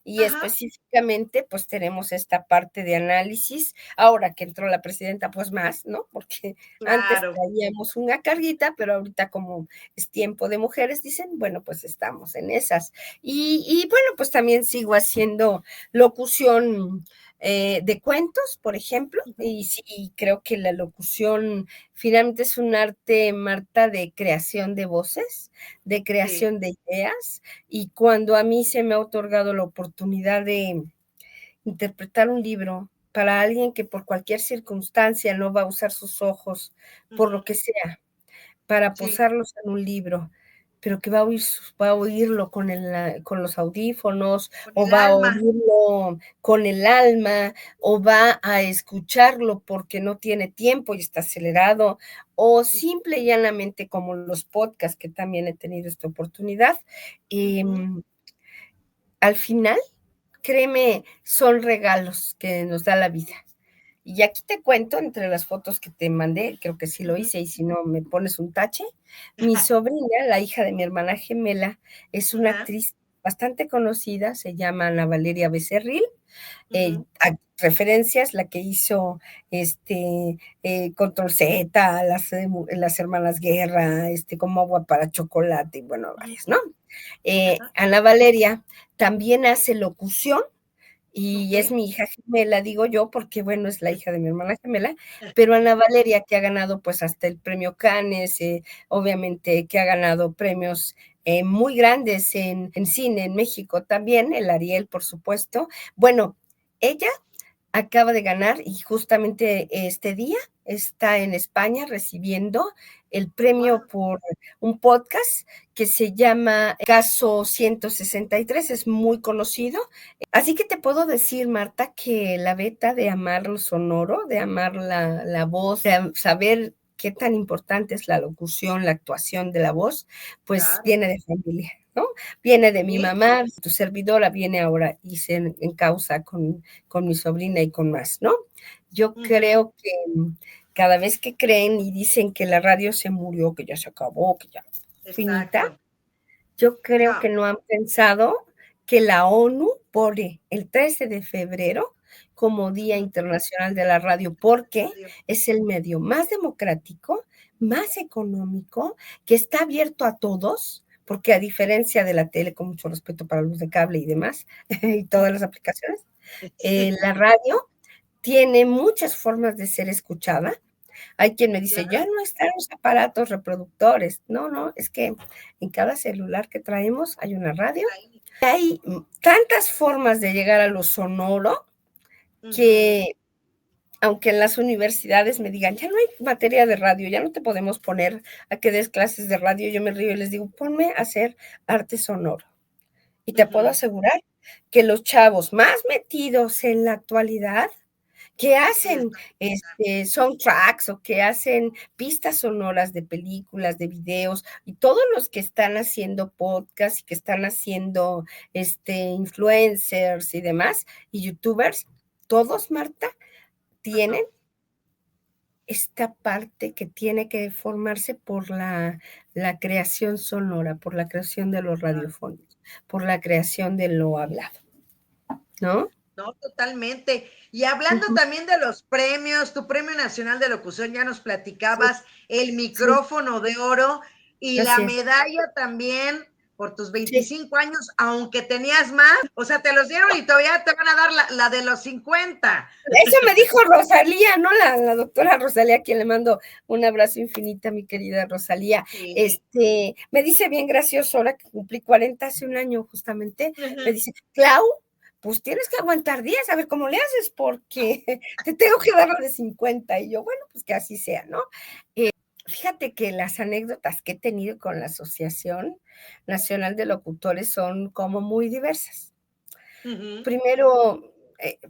y específicamente pues tenemos esta parte de análisis, ahora que entró la presidenta pues más, ¿no? Porque antes traíamos una carguita, pero ahorita como es tiempo de mujeres, dicen, bueno, pues estamos en esas. Y bueno, pues también sigo haciendo locución de cuentos, por ejemplo, y sí, creo que la locución finalmente es un arte, Marta, de creación de voces, de creación de ideas, y cuando a mí se me ha otorgado la oportunidad de interpretar un libro para alguien que por cualquier circunstancia no va a usar sus ojos, por lo que sea, para posarlos en un libro, pero que va a oírlo con los audífonos, o va a oírlo con el alma, o va a escucharlo porque no tiene tiempo y está acelerado, o simple y llanamente como los podcasts, que también he tenido esta oportunidad. Al final, créeme, son regalos que nos da la vida. Y aquí te cuento, entre las fotos que te mandé, creo que sí lo hice, y si no me pones un tache, mi sobrina, la hija de mi hermana gemela, es una actriz bastante conocida, se llama Ana Valeria Becerril, referencias, la que hizo Control Z, las hermanas Guerra, como Agua para Chocolate, y bueno, varias, ¿no? Ana Valeria también hace locución, y es mi hija gemela, digo yo, porque bueno, es la hija de mi hermana gemela, pero Ana Valeria, que ha ganado pues hasta el premio Cannes, obviamente que ha ganado premios muy grandes en cine en México también, el Ariel, por supuesto. Bueno, ella acaba de ganar y justamente este día está en España recibiendo el premio por un podcast que se llama Caso 163, es muy conocido. Así que te puedo decir, Marta, que la beta de amar lo sonoro, de amar la voz, de saber qué tan importante es la locución, la actuación de la voz, pues viene de familia, ¿no? Viene de mi mamá, tu servidora viene ahora y se encausa con mi sobrina y con más, ¿no? Yo creo que cada vez que creen y dicen que la radio se murió, que ya se acabó, que ya finita, yo creo que no han pensado que la ONU pone el 13 de febrero como Día Internacional de la Radio, porque es el medio más democrático, más económico, que está abierto a todos, porque a diferencia de la tele, con mucho respeto para los de cable y demás, y todas las aplicaciones, la radio tiene muchas formas de ser escuchada. Hay quien me dice, ya no están los aparatos reproductores. No, no, es que en cada celular que traemos hay una radio. Hay tantas formas de llegar a lo sonoro que, aunque en las universidades me digan, ya no hay materia de radio, ya no te podemos poner a que des clases de radio, yo me río y les digo, ponme a hacer arte sonoro. Y te puedo asegurar que los chavos más metidos en la actualidad, que hacen soundtracks o que hacen pistas sonoras de películas, de videos, y todos los que están haciendo podcasts y que están haciendo influencers y demás, y youtubers, todos, Marta, tienen esta parte que tiene que formarse por la creación sonora, por la creación de los radiofónicos, por la creación de lo hablado, ¿no? No, totalmente. Y hablando Ujú. también de los premios, tu Premio Nacional de Locución, ya nos Sí, platicabas, el sí, micrófono de oro y la así es. medalla también por tus Sí. 25 años, aunque tenías más, o sea, te los dieron y todavía te van a dar la de los 50. Eso me dijo Rosalía, ¿no? La doctora Rosalía, a quien le mando un abrazo infinito, mi querida Rosalía. Sí. Me dice bien gracioso, ahora que cumplí 40 hace un año justamente, me Ujú. dice, Clau, pues tienes que aguantar 10, a ver cómo le haces, porque te tengo que dar la de 50. Y yo, bueno, pues que así sea, ¿no? Fíjate que las anécdotas que he tenido con la Asociación Nacional de Locutores son como muy diversas. Ujú. Primero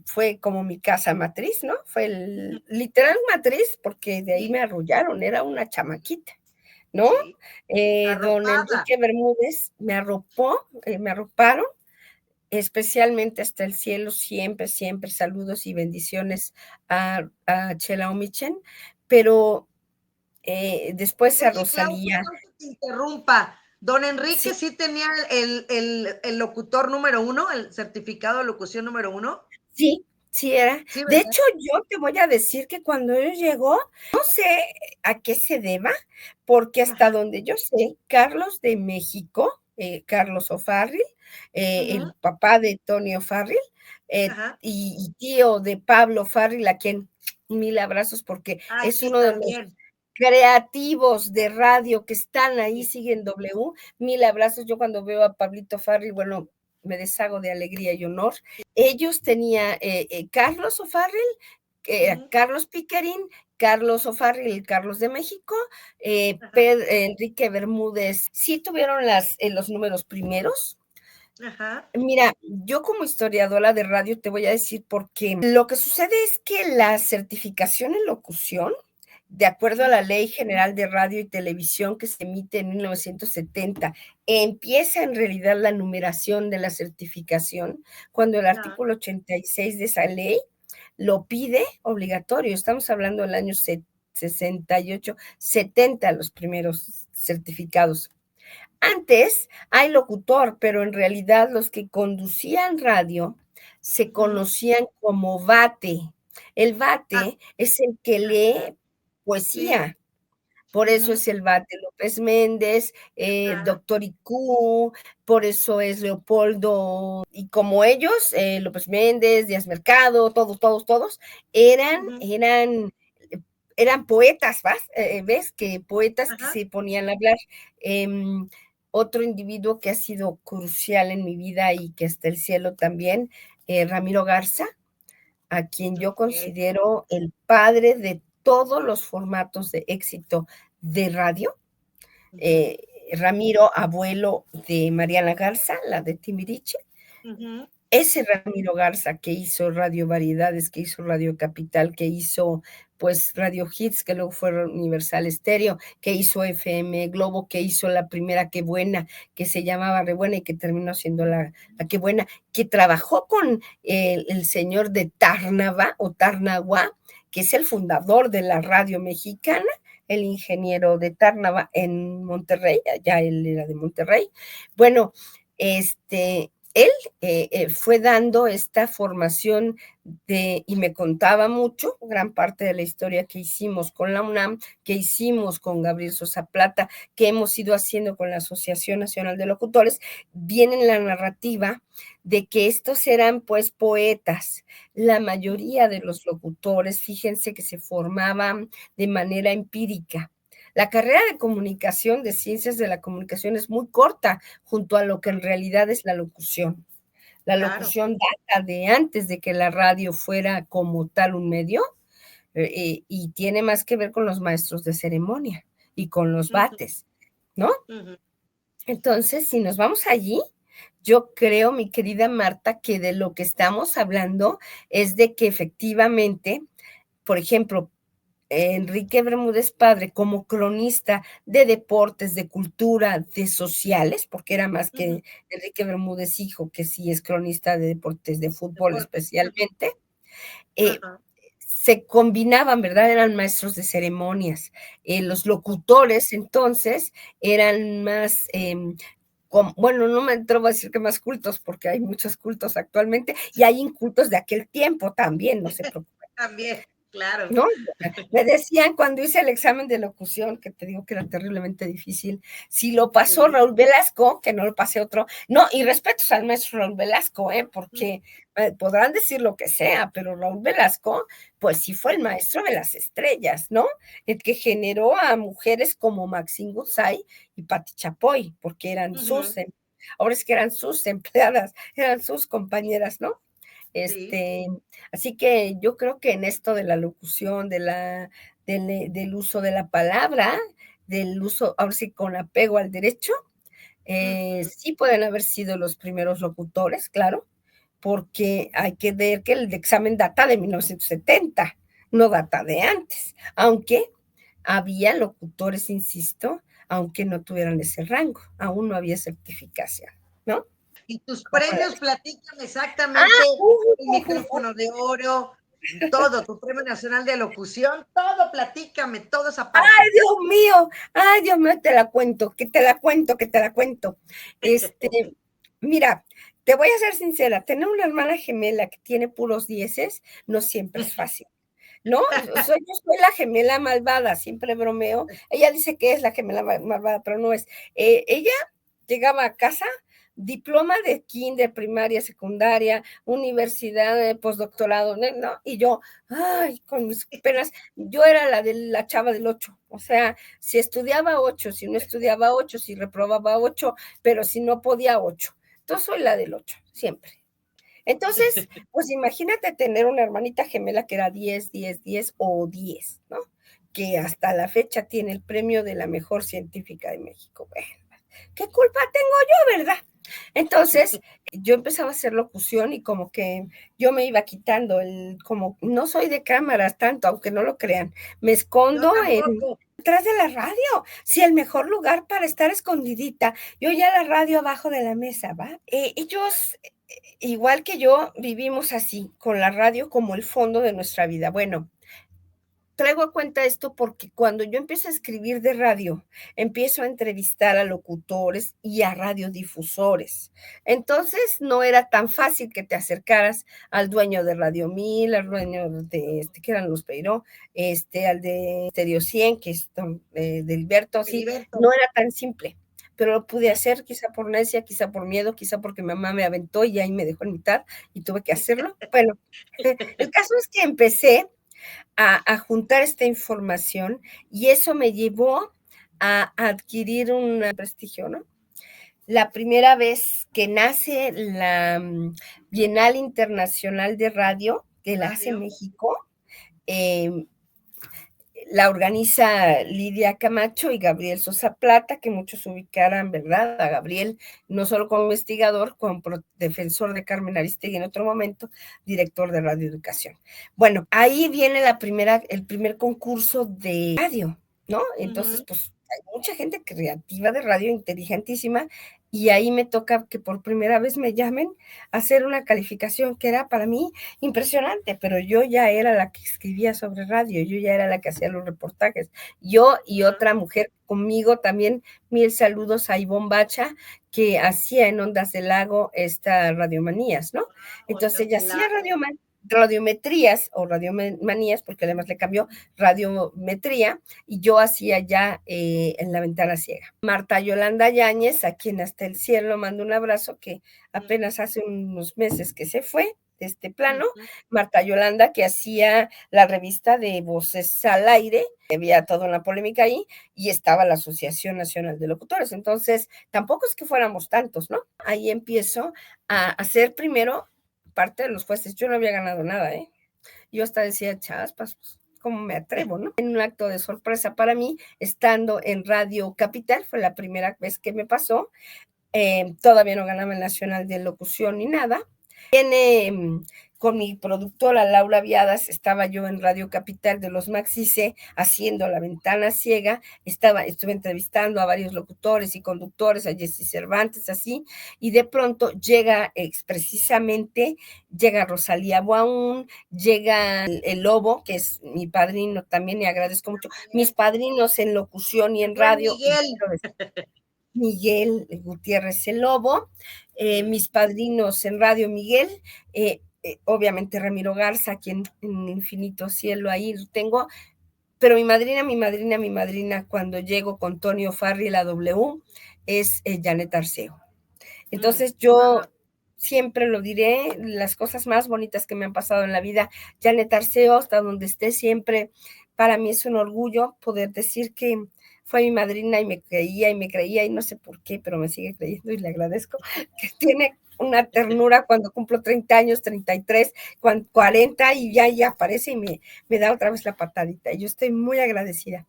fue como mi casa matriz, ¿no? Fue el literal matriz, porque de ahí Sí, me arrullaron, era una chamaquita, ¿no? sí, Don arropada. Enrique Bermúdez me arropó, me arroparon, especialmente hasta el cielo, siempre, siempre saludos y bendiciones a Chela Omichen, pero después a Oye, Clau, Rosalía, perdón que te interrumpa. Don Enrique sí, sí tenía el locutor número uno, el certificado de locución número uno. sí, sí era. Sí, De ¿verdad? hecho, yo te voy a decir que cuando él llegó, no sé a qué se deba, porque hasta Ajá. donde yo sé, Carlos de México, Carlos O'Farrill, Ujú. el papá de Tony O'Farrill, Ajá. y tío de Pablo O'Farrill, a quien mil abrazos porque Ay, es sí, uno de los también. creativos de radio que están ahí, Sí. siguen W, mil abrazos. Yo cuando veo a Pablito Farril, bueno, me deshago de alegría y honor. Ellos tenían Carlos O'Farrill, Ujú. Carlos Piquerín, Carlos O'Farrill, Carlos de México, Ajá. Enrique Bermúdez, sí tuvieron los números primeros. Ajá. Mira, yo como historiadora de radio te voy a decir por qué. Lo que sucede es que la certificación en locución, de acuerdo a Ujú. la Ley General de Radio y Televisión que se emite en 1970, empieza en realidad la numeración de la certificación cuando el Ajá. artículo 86 de esa ley lo pide obligatorio. Estamos hablando del año 68, 70, los primeros certificados. Antes hay locutor, pero en realidad los que conducían radio se Ujú. conocían como vate. El Ah, vate es el que ajá. lee Sí. poesía. Por eso Ujú. es el Vate López Méndez, Ajá. Doctor IQ, por eso es Leopoldo, y como ellos, López Méndez, Díaz Mercado, todos, todos, todos, eran, Ujú. eran, eran poetas, ¿ves? Que poetas que Ajá. se ponían a hablar. Em, Otro individuo que ha sido crucial en mi vida y que hasta el cielo también, Ramiro Garza, a quien yo Okey. considero el padre de todos los formatos de éxito de radio. Ujú. Eh, Ramiro, abuelo de Mariana Garza, la de Timbiriche, Ujú. ese Ramiro Garza que hizo Radio Variedades, que hizo Radio Capital, que hizo pues Radio Hits, que luego fue Universal Estéreo, que hizo FM Globo, que hizo la primera Qué Buena, que se llamaba Rebuena y que terminó siendo la Qué Buena, que trabajó con el señor de Tarnava o Tarnagua, que es el fundador de la radio mexicana, el ingeniero de Tarnava en Monterrey, ya él era de Monterrey. Bueno, él fue dando esta formación y me contaba mucho, gran parte de la historia que hicimos con la UNAM, que hicimos con Gabriel Sosa Plata, que hemos ido haciendo con la Asociación Nacional de Locutores, viene en la narrativa de que estos eran pues poetas. La mayoría de los locutores, fíjense que se formaban de manera empírica. La carrera de comunicación, de ciencias de la comunicación, es muy corta junto a lo que en realidad es la locución. La Claro. locución data de antes de que la radio fuera como tal un medio, y tiene más que ver con los maestros de ceremonia y con los Ujú. bates, ¿no? Ujú. Entonces, si nos vamos allí, yo creo, mi querida Marta, que de lo que estamos hablando es de que efectivamente, por ejemplo, Enrique Bermúdez padre, como cronista de deportes, de cultura, de sociales, porque era más que Enrique Bermúdez hijo, que sí es cronista de deportes, de fútbol Deportes. especialmente, eh, Ajá. se combinaban, ¿verdad? Eran maestros de ceremonias. Los locutores entonces eran más, bueno, no me atrevo a decir que más cultos, porque hay muchos cultos actualmente y hay incultos de aquel tiempo también, no se preocupen. También, claro. ¿No? Me decían cuando hice el examen de locución, que te digo que era terriblemente difícil, si lo pasó Sí. Raúl Velasco, que no lo pasé otro, no, y respetos al maestro Raúl Velasco, porque podrán decir lo que sea, pero Raúl Velasco, pues sí fue el maestro de las estrellas, ¿no? El que generó a mujeres como Maxine Goodsay y Patti Chapoy, porque eran ahora es que eran sus empleadas, eran sus compañeras, ¿no? Sí. Así que yo creo que en esto de la locución, del uso de la palabra, del uso, ahora sí, con apego al derecho, sí pueden haber sido los primeros locutores, claro, porque hay que ver que el examen data de 1970, no data de antes, aunque había locutores, insisto, aunque no tuvieran ese rango, aún no había certificación, ¿no? Y tus ¿Cómo la premios, ves? platícame exactamente, Ah, el micrófono de oro, todo, tu Premio Nacional de Locución, todo, platícame, toda esa Ay, parte. Dios mío, ay, Dios mío, te la cuento, que te la cuento, que te la cuento. Este, mira, te voy a ser sincera, tener una hermana gemela que tiene puros dieces no siempre es fácil, ¿no? Yo soy la gemela malvada, siempre bromeo. Ella dice que es la gemela malvada, pero no es. Ella llegaba a casa, diploma de kinder, primaria, secundaria, universidad, postdoctorado, ¿no? Y yo, ay, con mis penas, yo era la de la chava del 8, o sea, si estudiaba 8, si no estudiaba 8, si reprobaba 8, pero si no podía 8. Entonces soy la del 8, siempre. Entonces, pues imagínate tener una hermanita gemela que era 10, 10, 10 o 10, ¿no? Que hasta la fecha tiene el premio de la mejor científica de México. Bueno, ¿qué culpa tengo yo, verdad? Entonces, yo empezaba a hacer locución y como que yo me iba quitando como no soy de cámaras tanto, aunque no lo crean, me Yo escondo tampoco. detrás de la radio. Si el mejor lugar para estar escondidita, yo ya la radio abajo de la mesa, ¿va? Ellos, igual que yo, vivimos así, con la radio como el fondo de nuestra vida. Bueno, traigo a cuenta esto porque cuando yo empiezo a escribir de radio, empiezo a entrevistar a locutores y a radiodifusores. Entonces no era tan fácil que te acercaras al dueño de Radio 1000, al dueño de que eran los Peiró, al de Stereo 100, que es de Hilberto, así, Filiberto. no era tan simple. Pero lo pude hacer, quizá por necia, quizá por miedo, quizá porque mi mamá me aventó y ahí me dejó en mitad y tuve que hacerlo. Bueno, el caso es que empecé a juntar esta información y eso me llevó a adquirir un prestigio, ¿no? La primera vez que nace la Bienal Internacional de Radio, que la hace Radio. México, eh, la organiza Lidia Camacho y Gabriel Sosa Plata, que muchos ubicarán, ¿verdad? A Gabriel, no solo como investigador, como defensor de Carmen Aristegui en otro momento, director de Radio Educación. Bueno, ahí viene el primer concurso de radio, ¿no? Entonces, pues hay mucha gente creativa de radio, inteligentísima, y ahí me toca que por primera vez me llamen a hacer una calificación que era para mí impresionante, pero yo ya era la que escribía sobre radio, yo ya era la que hacía los reportajes, yo y otra mujer conmigo también, mil saludos a Ivonne Bacha, que hacía en Ondas del Lago esta Radiomanías, ¿no? Entonces ella hacía radiometrías o radiomanías, porque además le cambió radiometría, y yo hacía ya en La Ventana Ciega. Marta Yolanda Yáñez, a quien hasta el cielo mando un abrazo, que apenas hace unos meses que se fue de este plano, Marta Yolanda, que hacía la revista de Voces al Aire, había toda una polémica ahí, y estaba la Asociación Nacional de Locutores, entonces tampoco es que fuéramos tantos, ¿no? Ahí empiezo a hacer primero parte de los jueces, yo no había ganado nada, ¿eh? Yo hasta decía, chaspas, pues, ¿cómo me atrevo, no? En un acto de sorpresa para mí, estando en Radio Capital, fue la primera vez que me pasó, todavía no ganaba el Nacional de Locución ni nada. Viene con mi productora Laura Viadas, estaba yo en Radio Capital de los Maxi C haciendo La Ventana Ciega, estuve entrevistando a varios locutores y conductores, a Jessy Cervantes, así, y de pronto precisamente, llega Rosalía Buaún, llega el Lobo, que es mi padrino también, y agradezco mucho, mis padrinos en locución y en Buen radio, Miguel. Miguel Gutiérrez el Lobo, mis padrinos en radio Miguel, obviamente Ramiro Garza, quien en Infinito Cielo ahí lo tengo, pero mi madrina, cuando llego con Tonio Farri, la W, es Janet Arceo. Entonces yo siempre lo diré, las cosas más bonitas que me han pasado en la vida, Janet Arceo, hasta donde esté siempre, para mí es un orgullo poder decir que fue mi madrina y me creía y no sé por qué, pero me sigue creyendo y le agradezco, que tiene una ternura cuando cumplo 30 años, 33, 40 y ya aparece y me da otra vez la patadita. Yo estoy muy agradecida.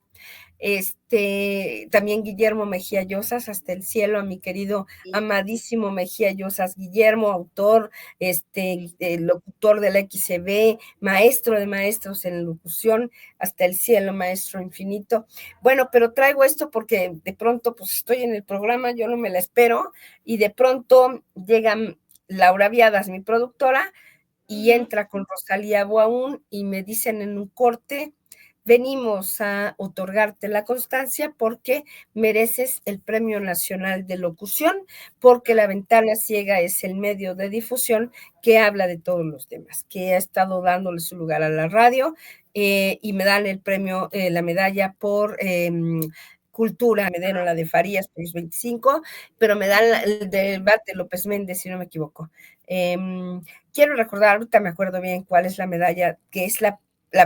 También Guillermo Mejía Llosas, hasta el cielo, a mi querido amadísimo Mejía Llosas, Guillermo, autor, locutor de la XCB, maestro de maestros en locución, hasta el cielo, maestro infinito. Bueno, pero traigo esto porque de pronto pues estoy en el programa, yo no me la espero, y de pronto llega Laura Viadas, mi productora, y entra con Rosalía Buaún y me dicen en un corte: venimos a otorgarte la constancia porque mereces el Premio Nacional de Locución, porque La Ventana Ciega es el medio de difusión que habla de todos los temas, que ha estado dándole su lugar a la radio, y me dan el premio, la medalla por cultura, me dieron la de Farías por los 25, pero me dan el de Bate López Méndez, si no me equivoco. Quiero recordar, ahorita me acuerdo bien cuál es la medalla, que es la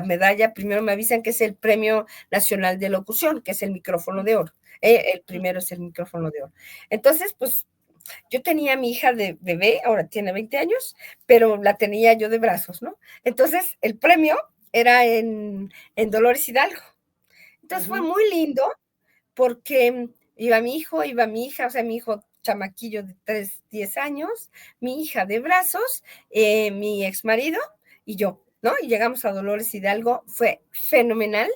medalla, primero me avisan que es el Premio Nacional de Locución, que es el micrófono de oro. El primero es el micrófono de oro. Entonces, pues yo tenía a mi hija de bebé, ahora tiene 20 años, pero la tenía yo de brazos, ¿no? Entonces, el premio era en Dolores Hidalgo. Entonces fue muy lindo porque iba mi hija, o sea, mi hijo chamaquillo de 10 años, mi hija de brazos, mi ex marido y yo, ¿no? Y llegamos a Dolores Hidalgo, fue fenomenal.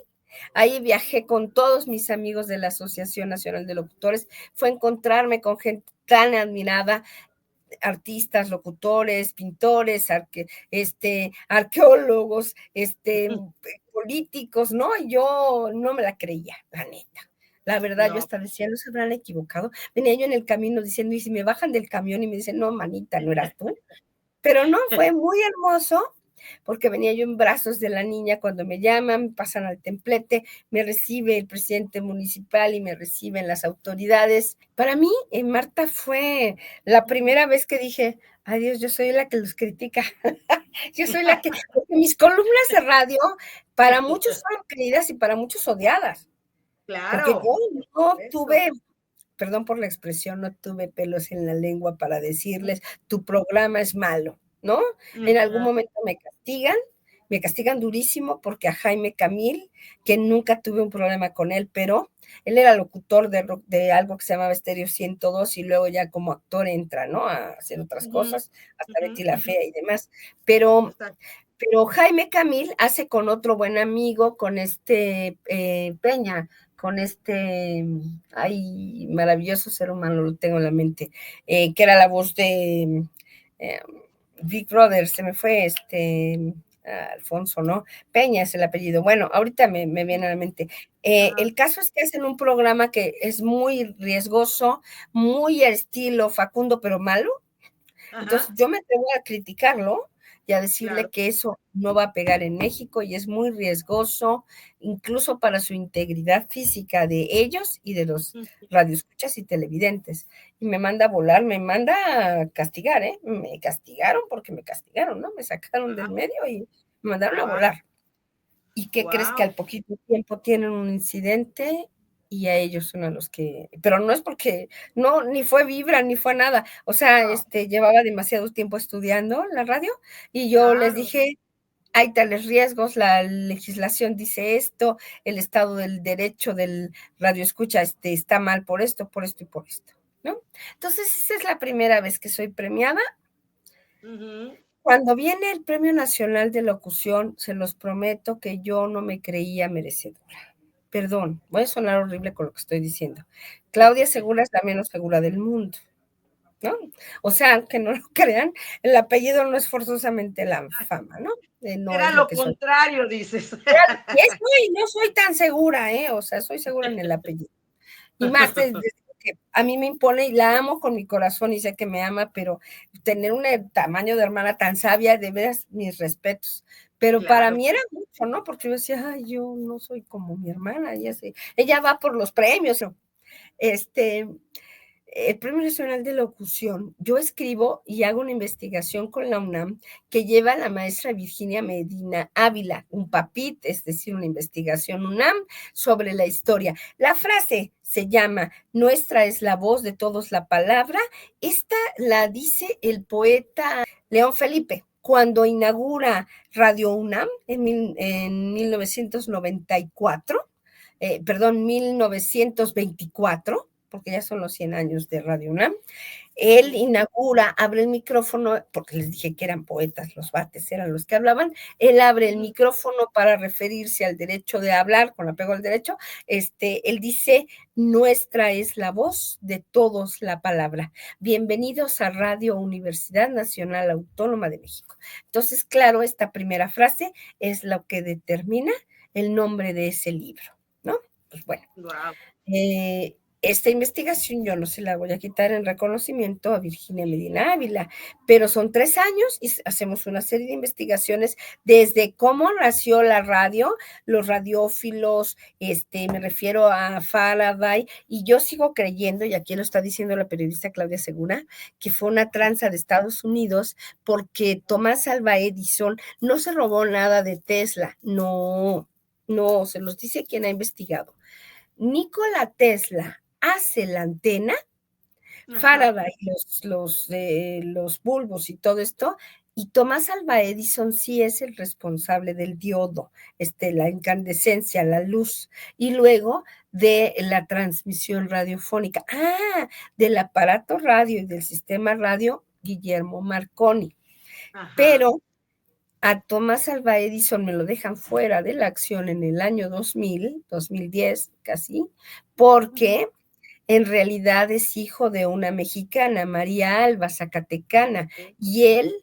Ahí viajé con todos mis amigos de la Asociación Nacional de Locutores, fue encontrarme con gente tan admirada, artistas, locutores, pintores, arqueólogos, políticos, ¿no? Y yo no me la creía, la neta. La verdad, yo hasta decía, no se habrán equivocado. Venía yo en el camino diciendo, y si me bajan del camión y me dicen, no, manita, no eras tú. Pero no, fue muy hermoso, porque venía yo en brazos de la niña cuando me llaman, me pasan al templete, me recibe el presidente municipal y me reciben las autoridades. Para mí, Marta, fue la primera vez que dije, adiós, yo soy la que los critica. Yo soy la que, porque mis columnas de radio, para muchos fueron queridas y para muchos odiadas. Porque Claro. yo no tuve, perdón por la expresión, no tuve pelos en la lengua para decirles, tu programa es malo, ¿no? En algún momento me castigan durísimo porque a Jaime Camil, que nunca tuve un problema con él, pero él era locutor de algo que se llamaba Estéreo 102 y luego ya como actor entra, ¿no? A hacer otras cosas, hasta Betty la Fea y demás. Pero Jaime Camil hace con otro buen amigo, con Peña, con ay, maravilloso ser humano, lo tengo en la mente, que era la voz de Big Brother, se me fue Alfonso, ¿no? Peña es el apellido. Bueno, ahorita me viene a la mente. El caso es que hacen un programa que es muy riesgoso, muy al estilo Facundo, pero malo. Entonces yo me atrevo a criticarlo y a decirle que eso no va a pegar en México y es muy riesgoso, incluso para su integridad física de ellos y de los radioescuchas y televidentes. Y me manda a volar, me manda a castigar, ¿eh? Me castigaron porque me castigaron, ¿no? Me sacaron del medio y me mandaron a volar. ¿Y qué crees? Que al poquito tiempo tienen un incidente y a ellos son a los que, pero no es porque, no, ni fue Vibra, ni fue nada, o sea, llevaba demasiado tiempo estudiando la radio y yo les dije, hay tales riesgos, la legislación dice esto, el estado del derecho del radioescucha está mal por esto y por esto, ¿no? Entonces, esa es la primera vez que soy premiada. Ujú. Cuando viene el Premio Nacional de Locución, se los prometo que yo no me creía merecedora. Perdón, voy a sonar horrible con lo que estoy diciendo. Claudia Segura es la menos segura del mundo, ¿no? O sea, aunque no lo crean, el apellido no es forzosamente la fama, ¿no? No Era es lo lo que soy. contrario, dices. No soy tan segura, ¿eh? O sea, soy segura en el apellido. Y más que a mí me impone y la amo con mi corazón y sé que me ama, pero tener un tamaño de hermana tan sabia, de veras, mis respetos. Pero para Claro. mí era mucho, ¿no? Porque yo decía, ay, yo no soy como mi hermana, ella va por los premios. Este, el Premio Nacional de Locución, yo escribo y hago una investigación con la UNAM que lleva a la maestra Virginia Medina Ávila, un PAPIT, es decir, una investigación UNAM sobre la historia. La frase se llama Nuestra es la voz de todos la palabra. Esta la dice el poeta León Felipe cuando inaugura Radio UNAM en 1994, perdón, 1924, porque ya son los 100 años de Radio UNAM. Él inaugura, abre el micrófono, porque les dije que eran poetas, los bates eran los que hablaban, él abre el micrófono para referirse al derecho de hablar, con apego al derecho, él dice, nuestra es la voz de todos la palabra. Bienvenidos a Radio Universidad Nacional Autónoma de México. Entonces, claro, esta primera frase es lo que determina el nombre de ese libro, ¿no? Pues bueno. Wow. Esta investigación yo no se la voy a quitar en reconocimiento a Virginia Medina Ávila, pero son 3 años y hacemos una serie de investigaciones desde cómo nació la radio, los radiófilos, me refiero a Faraday, y yo sigo creyendo, y aquí lo está diciendo la periodista Claudia Segura, que fue una tranza de Estados Unidos porque Tomás Alva Edison no se robó nada de Tesla, no, se los dice quien ha investigado. Nikola Tesla hace la antena, Faraday, los bulbos y todo esto, y Tomás Alva Edison sí es el responsable del diodo, la incandescencia, la luz, y luego de la transmisión radiofónica. Del aparato radio y del sistema radio, Guillermo Marconi. Ajá. Pero a Tomás Alva Edison me lo dejan fuera de la acción en el año 2010 casi, porque en realidad es hijo de una mexicana, María Alba, zacatecana, y él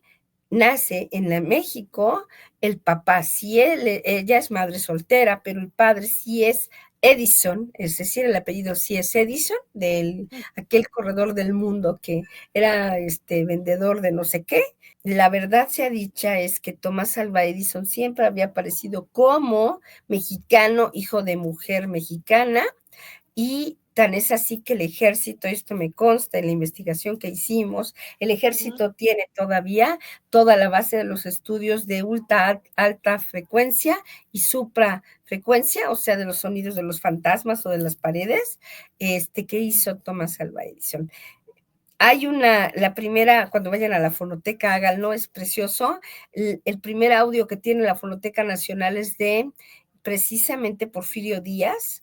nace en la México, el papá sí, ella es madre soltera, pero el padre sí es Edison, es decir, el apellido sí es Edison, de aquel corredor del mundo que era vendedor de no sé qué. La verdad sea dicha es que Tomás Alva Edison siempre había aparecido como mexicano, hijo de mujer mexicana, y tan es así que el ejército, esto me consta en la investigación que hicimos, el ejército tiene todavía toda la base de los estudios de alta frecuencia y suprafrecuencia, o sea, de los sonidos de los fantasmas o de las paredes, que hizo Tomás Alva Edison. Hay la primera, cuando vayan a la fonoteca, háganlo, es precioso. El primer audio que tiene la Fonoteca Nacional es de precisamente Porfirio Díaz,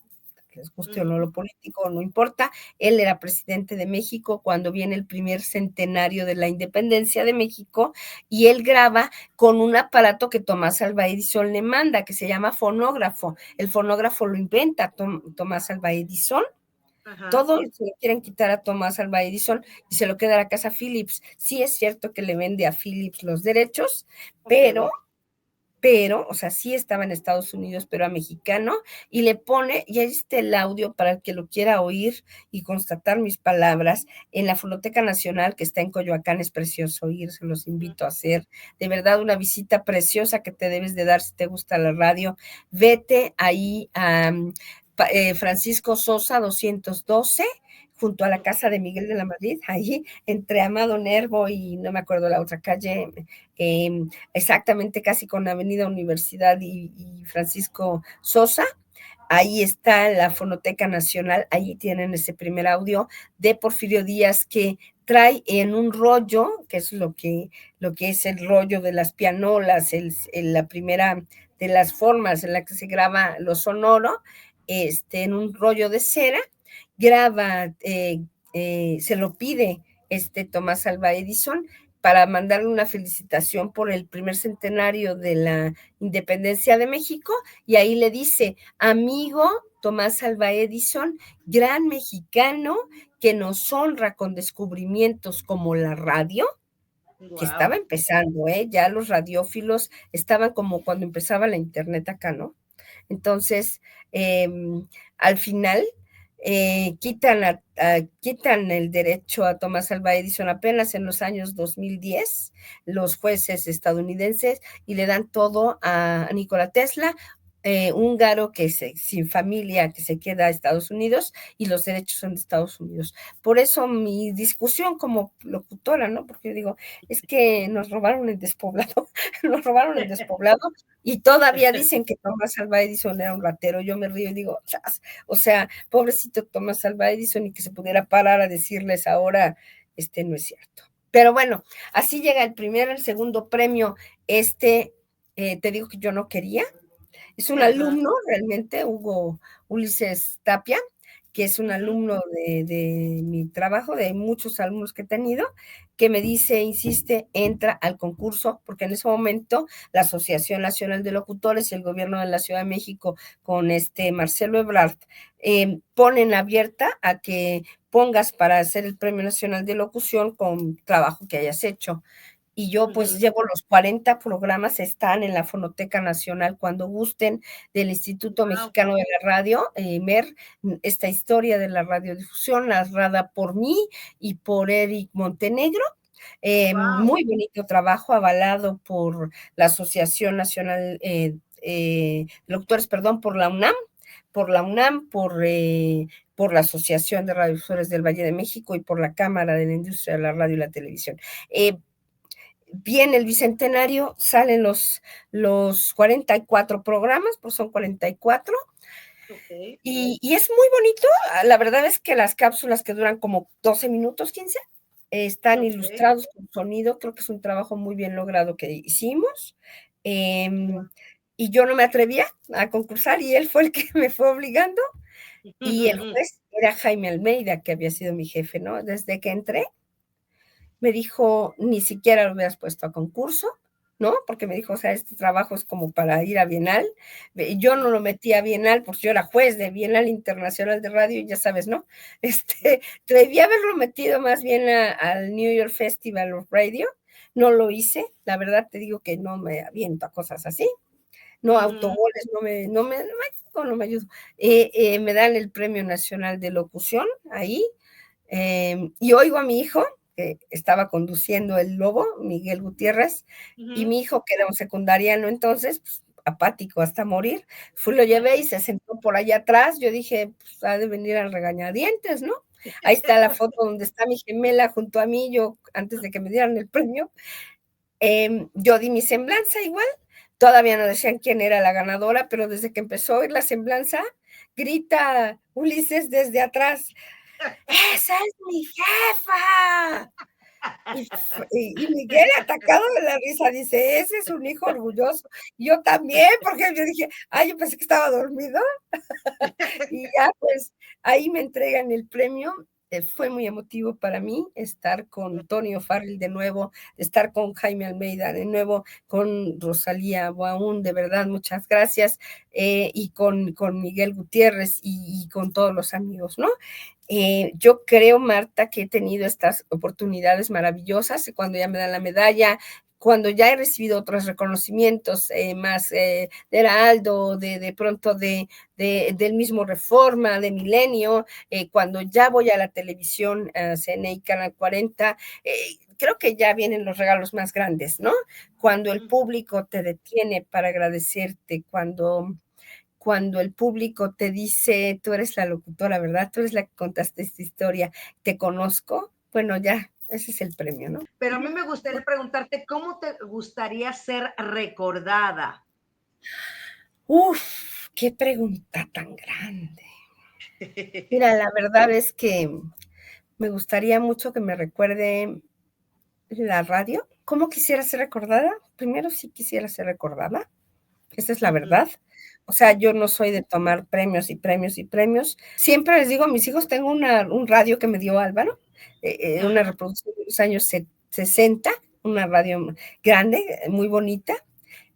les guste o no lo político, no importa, él era presidente de México cuando viene el primer centenario de la independencia de México, y él graba con un aparato que Tomás Alva Edison le manda, que se llama fonógrafo. El fonógrafo lo inventa Tomás Alva Edison. Todo se lo quieren quitar a Tomás Alva Edison y se lo queda a la casa Philips. Sí es cierto que le vende a Philips los derechos, pero, o sea, sí estaba en Estados Unidos, pero a mexicano, y le pone, y ahí está el audio para el que lo quiera oír y constatar mis palabras, en la Fonoteca Nacional, que está en Coyoacán, es precioso ir, se los invito a hacer, de verdad, una visita preciosa que te debes de dar si te gusta la radio. Vete ahí a Francisco Sosa 212, junto a la casa de Miguel de la Madrid, ahí entre Amado Nervo y no me acuerdo la otra calle, exactamente casi con Avenida Universidad y Francisco Sosa. Ahí está la Fonoteca Nacional, ahí tienen ese primer audio de Porfirio Díaz que trae en un rollo, que es lo que es el rollo de las pianolas, la primera de las formas en la que se graba lo sonoro, en un rollo de cera, graba se lo pide Tomás Alva Edison para mandarle una felicitación por el primer centenario de la independencia de México, y ahí le dice: amigo Tomás Alva Edison, gran mexicano que nos honra con descubrimientos como la radio, que estaba Wow. empezando, ya los radiófilos estaban como cuando empezaba la internet acá, ¿no? Entonces, al final, quitan el derecho a Thomas Alva Edison apenas en los años 2010, los jueces estadounidenses, y le dan todo a Nikola Tesla, húngaro sin familia, que se queda a Estados Unidos, y los derechos son de Estados Unidos. Por eso mi discusión como locutora, ¿no? Porque digo, es que nos robaron el despoblado, nos robaron el despoblado, y todavía dicen que Tomás Alva Edison era un ratero. Yo me río y digo, o sea, pobrecito Tomás Alva Edison, y que se pudiera parar a decirles ahora, no es cierto. Pero bueno, así llega el primero, el segundo premio, te digo que yo no quería. Es un alumno, realmente, Hugo Ulises Tapia, que es un alumno de mi trabajo, de muchos alumnos que he tenido, que me dice, insiste, entra al concurso, porque en ese momento la Asociación Nacional de Locutores y el gobierno de la Ciudad de México, con Marcelo Ebrard, ponen abierta a que pongas para hacer el Premio Nacional de Locución con trabajo que hayas hecho. Y yo pues llevo los 40 programas, están en la Fonoteca Nacional cuando gusten, del Instituto Mexicano de la Radio, MER, esta historia de la radiodifusión, narrada por mí y por Eric Montenegro. Muy bonito trabajo, avalado por la Asociación Nacional de Locutores, perdón, por la UNAM, por la Asociación de Radiodifusores del Valle de México y por la Cámara de la Industria de la Radio y la Televisión. Viene el bicentenario, salen los 44 programas, pues son 44. Okay. Y es muy bonito. La verdad es que las cápsulas, que duran como 12 minutos, 15, están ilustrados con sonido. Creo que es un trabajo muy bien logrado que hicimos. Y yo no me atrevía a concursar, y él fue el que me fue obligando. Y el juez era Jaime Almeida, que había sido mi jefe, ¿no? Desde que entré, me dijo, ni siquiera lo hubieras puesto a concurso, ¿no? Porque me dijo, o sea, este trabajo es como para ir a Bienal. Yo no lo metí a Bienal porque yo era juez de Bienal Internacional de Radio, ya sabes, ¿no? Debí haberlo metido más bien al New York Festival of Radio. No lo hice, la verdad te digo que no me aviento a cosas así. No, autogoles, no me ayudo. Me dan el Premio Nacional de Locución ahí, y oigo a mi hijo, que estaba conduciendo el Lobo, Miguel Gutiérrez, y mi hijo, que era un secundariano entonces, pues, apático hasta morir, lo llevé y se sentó por allá atrás. Yo dije, pues ha de venir al regañadientes, ¿no? Ahí está la foto donde está mi gemela junto a mí, yo antes de que me dieran el premio. Yo di mi semblanza igual, todavía no decían quién era la ganadora, pero desde que empezó a oír la semblanza, grita Ulises desde atrás, ¡esa es mi jefa! Y Miguel, atacado de la risa, dice, ese es un hijo orgulloso. Y yo también, porque yo dije, yo pensé que estaba dormido. Y ya, pues, ahí me entregan el premio. Fue muy emotivo para mí estar con Tony O'Farrill de nuevo, estar con Jaime Almeida de nuevo, con Rosalía Boaún, de verdad, muchas gracias, y con Miguel Gutiérrez y con todos los amigos, ¿no? Yo creo, Marta, que he tenido estas oportunidades maravillosas, cuando ya me dan la medalla, cuando ya he recibido otros reconocimientos más de Heraldo, de pronto del mismo Reforma, de Milenio, cuando ya voy a la televisión, CNI Canal 40, creo que ya vienen los regalos más grandes, ¿no? Cuando el público te detiene para agradecerte, cuando el público te dice, tú eres la locutora, ¿verdad? Tú eres la que contaste esta historia, te conozco, bueno, ya, ese es el premio, ¿no? Pero a mí me gustaría preguntarte, ¿cómo te gustaría ser recordada? Uf, qué pregunta tan grande. Mira, la verdad es que me gustaría mucho que me recuerde la radio. ¿Cómo quisiera ser recordada? Primero sí quisiera ser recordada, esa es la verdad, O sea, yo no soy de tomar premios y premios y premios. Siempre les digo a mis hijos, tengo un radio que me dio Álvaro, una reproducción de los años 60, una radio grande, muy bonita.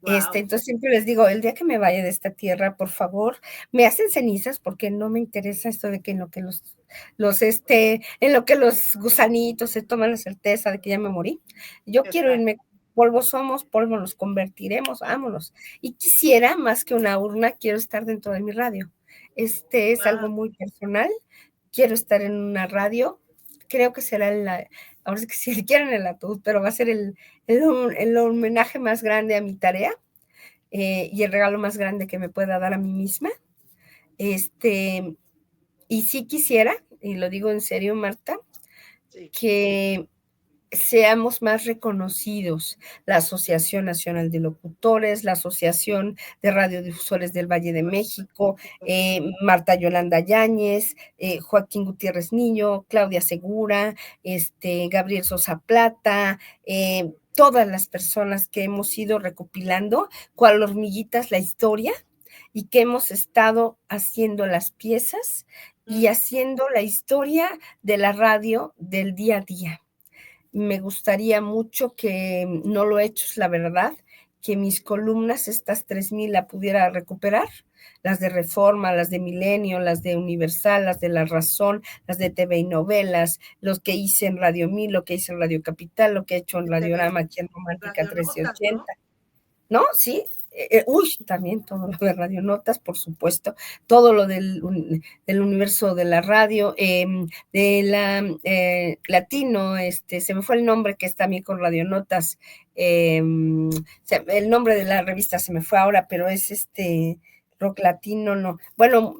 Wow. Entonces siempre les digo, el día que me vaya de esta tierra, por favor, me hacen cenizas porque no me interesa esto de que en lo que en lo que los gusanitos se toman la certeza de que ya me morí. Yo quiero Exacto. irme, polvo somos, polvo nos convertiremos, vámonos. Y quisiera, más que una urna, quiero estar dentro de mi radio. Es algo Wow. muy personal. Quiero estar en una radio. Creo que será ahora es que si le quieren el ataúd, pero va a ser el homenaje más grande a mi tarea, y el regalo más grande que me pueda dar a mí misma. Y sí quisiera, y lo digo en serio, Marta, Sí. que seamos más reconocidos, la Asociación Nacional de Locutores, la Asociación de Radiodifusores del Valle de México, Marta Yolanda Yáñez, Joaquín Gutiérrez Niño, Claudia Segura, Gabriel Sosa Plata, todas las personas que hemos ido recopilando, cual hormiguitas, la historia, y que hemos estado haciendo las piezas y haciendo la historia de la radio del día a día. Me gustaría mucho que, no lo he hecho, es la verdad, que mis columnas, estas 3,000, la pudiera recuperar, las de Reforma, las de Milenio, las de Universal, las de La Razón, las de TV y Novelas, los que hice en Radio 1000, lo que hice en Radio Capital, lo que he hecho en Radiorama, aquí en Romántica Radionotas, ¿no? 1380. ¿No? Sí. También todo lo de Radionotas, por supuesto, todo lo del universo de la radio, de la Latino, se me fue el nombre, que está también con Radionotas, el nombre de la revista se me fue ahora, pero es Rock Latino, no. Bueno,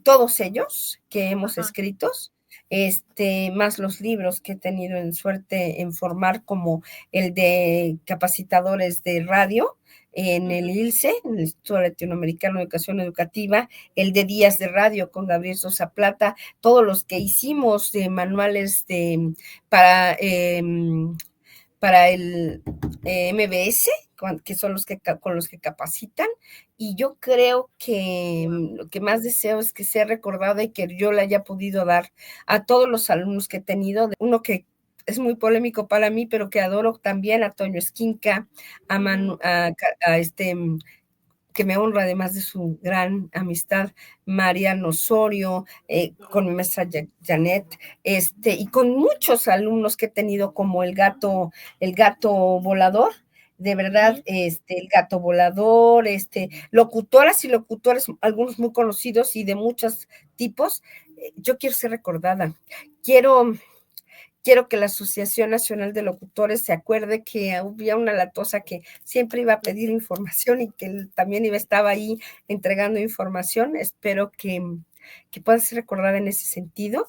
todos ellos que hemos escrito, más los libros que he tenido en suerte en formar, como el de capacitadores de radio en el ILCE, en el Instituto Latinoamericano de Educación Educativa, el de días de radio con Gabriel Sosa Plata, todos los que hicimos de manuales para, para el MBS, que son con los que capacitan, y yo creo que lo que más deseo es que sea recordada y que yo le haya podido dar a todos los alumnos que he tenido, uno que es muy polémico para mí, pero que adoro también, a Toño Esquinca, que me honra además de su gran amistad, Mariano Osorio, con mi maestra Janet, y con muchos alumnos que he tenido, como el gato volador, de verdad, el gato volador, locutoras y locutores, algunos muy conocidos y de muchos tipos. Yo quiero ser recordada, quiero que la Asociación Nacional de Locutores se acuerde que había una latosa que siempre iba a pedir información y que él también estaba ahí entregando información. Espero que pueda ser recordada en ese sentido,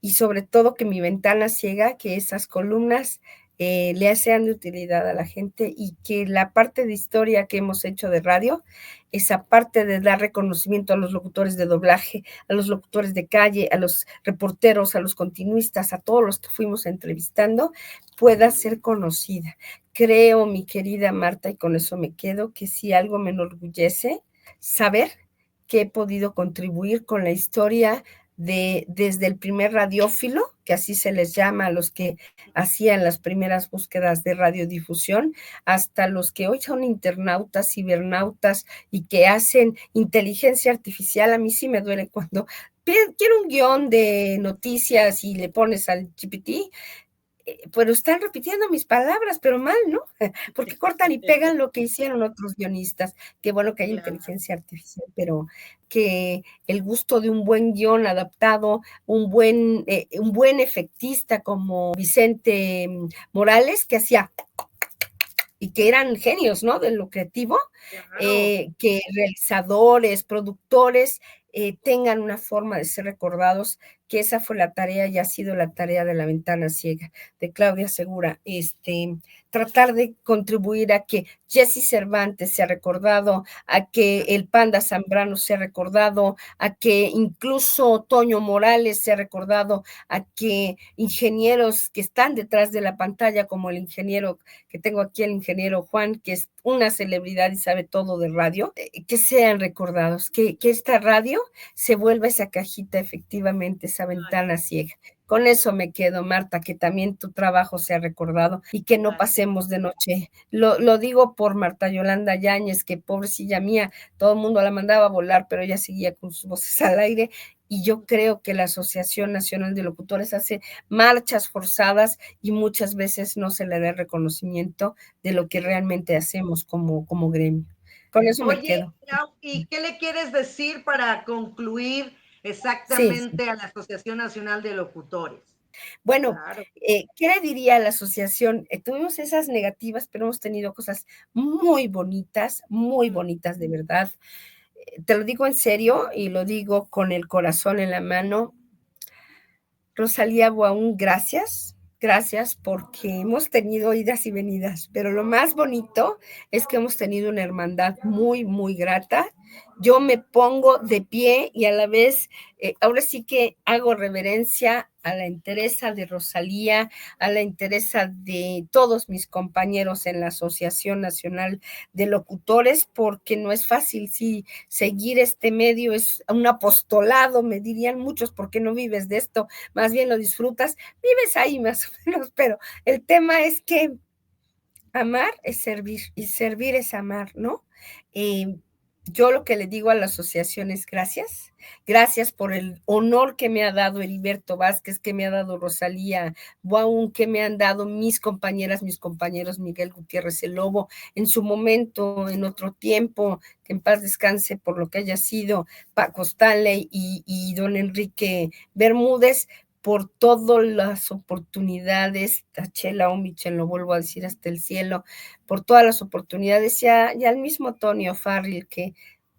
y sobre todo que mi ventana ciega, que esas columnas le sean de utilidad a la gente, y que la parte de historia que hemos hecho de radio, esa parte de dar reconocimiento a los locutores de doblaje, a los locutores de calle, a los reporteros, a los continuistas, a todos los que fuimos entrevistando, pueda ser conocida. Creo, mi querida Marta, y con eso me quedo, que si algo me enorgullece, saber que he podido contribuir con la historia desde el primer radiófilo, que así se les llama a los que hacían las primeras búsquedas de radiodifusión, hasta los que hoy son internautas, cibernautas, y que hacen inteligencia artificial. A mí sí me duele cuando quiero un guión de noticias y le pones al GPT, pero están repitiendo mis palabras, pero mal, ¿no? Porque cortan y pegan lo que hicieron otros guionistas. Qué bueno que hay inteligencia artificial, pero que el gusto de un buen guión adaptado, un buen efectista como Vicente Morales, que hacía, y que eran genios, ¿no? De lo creativo, que realizadores, productores, tengan una forma de ser recordados que esa fue la tarea y ha sido la tarea de La Ventana Ciega, de Claudia Segura, tratar de contribuir a que Jesse Cervantes sea recordado, a que el Panda Zambrano sea recordado, a que incluso Toño Morales sea recordado, a que ingenieros que están detrás de la pantalla, como el ingeniero que tengo aquí, el ingeniero Juan, que es una celebridad y sabe todo de radio, que sean recordados, que esta radio se vuelva esa cajita, efectivamente, esa ventana ciega. Con eso me quedo, Marta, que también tu trabajo sea recordado y que no pasemos de noche. Lo digo por Marta Yolanda Yáñez, que pobrecilla mía, todo el mundo la mandaba a volar, pero ella seguía con sus voces al aire. Y yo creo que la Asociación Nacional de Locutores hace marchas forzadas y muchas veces no se le da el reconocimiento de lo que realmente hacemos como gremio. Con eso me quedo. ¿Y qué le quieres decir para concluir exactamente a la Asociación Nacional de Locutores? Bueno, claro. ¿Qué le diría a la asociación? Tuvimos esas negativas, pero hemos tenido cosas muy bonitas de verdad. Te lo digo en serio y lo digo con el corazón en la mano. Rosalía Buaún, gracias porque hemos tenido idas y venidas, pero lo más bonito es que hemos tenido una hermandad muy, muy grata. Yo me pongo de pie y a la vez, ahora sí que hago reverencia a la entereza de Rosalía, a la entereza de todos mis compañeros en la Asociación Nacional de Locutores, porque no es fácil, sí, seguir este medio es un apostolado, me dirían muchos, porque no vives de esto, más bien lo disfrutas, vives ahí más o menos, pero el tema es que amar es servir y servir es amar, ¿no? Yo lo que le digo a la asociación es gracias por el honor que me ha dado Heriberto Vázquez, que me ha dado Rosalía Buaún, que me han dado mis compañeras, mis compañeros, Miguel Gutiérrez el Lobo, en su momento, en otro tiempo, que en paz descanse por lo que haya sido, Paco Stanley y don Enrique Bermúdez, por todas las oportunidades, a Chela Omichen, lo vuelvo a decir hasta el cielo, por todas las oportunidades, y al mismo Tony O'Farrill, que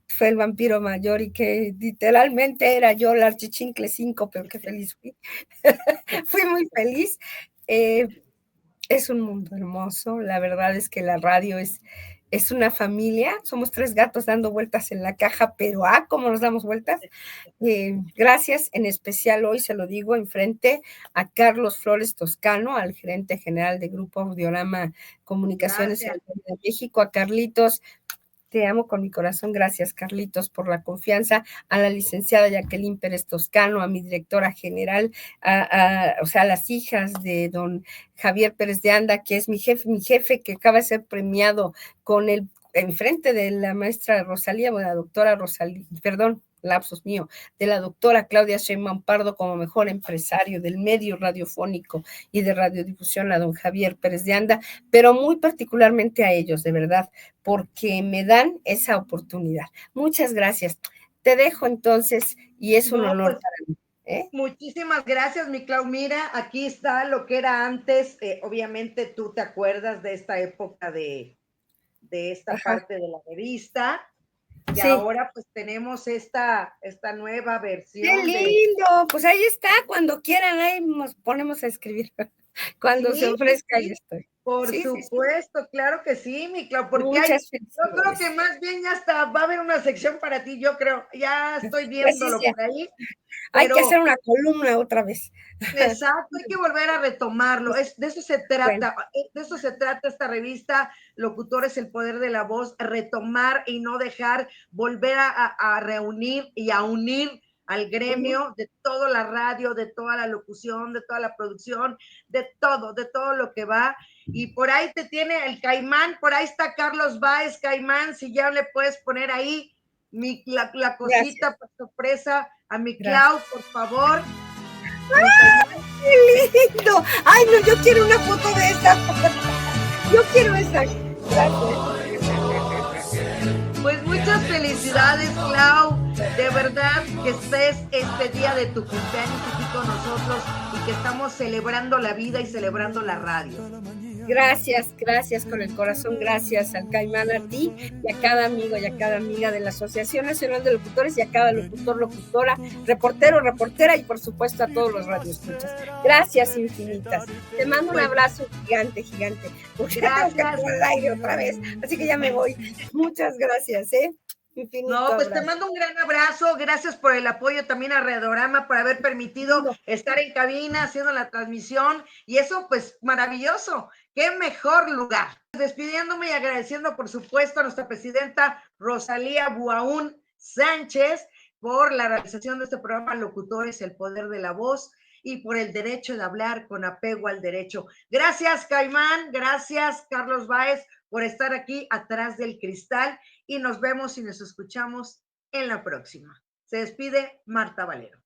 fue el vampiro mayor y que literalmente era yo la Archichincle 5, pero qué feliz fui. Fui muy feliz. Es un mundo hermoso, la verdad es que la radio es una familia, somos 3 gatos dando vueltas en la caja, pero cómo nos damos vueltas. Gracias, en especial hoy se lo digo enfrente a Carlos Flores Toscano, al gerente general de Grupo Audiorama Comunicaciones de México, a Carlitos. Te amo con mi corazón, gracias Carlitos por la confianza, a la licenciada Jacqueline Pérez Toscano, a mi directora general, o sea, a las hijas de don Javier Pérez de Anda, que es mi jefe que acaba de ser premiado con el enfrente de la maestra Rosalía, o la doctora Rosalía, perdón, lapsus mío, de la doctora Claudia Sheinbaum Pardo como mejor empresario del medio radiofónico y de radiodifusión, a don Javier Pérez de Anda, pero muy particularmente a ellos, de verdad, porque me dan esa oportunidad. Muchas gracias. Te dejo entonces y es un honor para mí. Muchísimas gracias, mi Clau. Mira, aquí está lo que era antes. Obviamente tú te acuerdas de esta época de esta parte de la revista. Y ahora pues tenemos esta nueva versión. ¡Qué lindo! Pues ahí está, cuando quieran, ahí nos ponemos a escribir. Cuando se ofrezca, ahí estoy. Por supuesto, claro que sí, mi Clau, porque yo creo que más bien ya hasta va a haber una sección para ti, yo creo, ya estoy viéndolo por ahí. Hay que hacer una columna otra vez. Exacto, hay que volver a retomarlo. De eso se trata, de eso se trata esta revista, Locutores, el poder de la voz, retomar y no dejar, volver a reunir y a unir al gremio de toda la radio, de toda la locución, de toda la producción, de todo lo que va. Y por ahí te tiene el Caimán, por ahí está Carlos Báez, Caimán, si ya le puedes poner ahí la cosita por sorpresa a mi Clau, por favor. ¡Ay, qué lindo! ¡Ay, no, yo quiero una foto de esa! Yo quiero esa. Gracias. Pues muchas felicidades, Clau. De verdad que estés este día de tu cumpleaños aquí con nosotros y que estamos celebrando la vida y celebrando la radio. Gracias con el corazón, gracias al Caimán, a ti y a cada amigo y a cada amiga de la Asociación Nacional de Locutores y a cada locutor, locutora, reportero, reportera y por supuesto a todos los radioescuchas. Gracias infinitas. Te mando un abrazo gigante, gigante. Porque ya tengo que entrar al aire otra vez, así que ya me voy. Muchas gracias, Infinito no, pues abrazo. te mando un gran abrazo. Gracias por el apoyo también a Radiorama, por haber permitido estar en cabina haciendo la transmisión. Y eso, pues, maravilloso. Qué mejor lugar. Despidiéndome y agradeciendo, por supuesto, a nuestra presidenta Rosalía Buaún Sánchez por la realización de este programa Locutores, el poder de la voz, y por el derecho de hablar con apego al derecho. Gracias, Caimán. Gracias, Carlos Báez, por estar aquí atrás del cristal y nos vemos y nos escuchamos en la próxima. Se despide Marta Valero.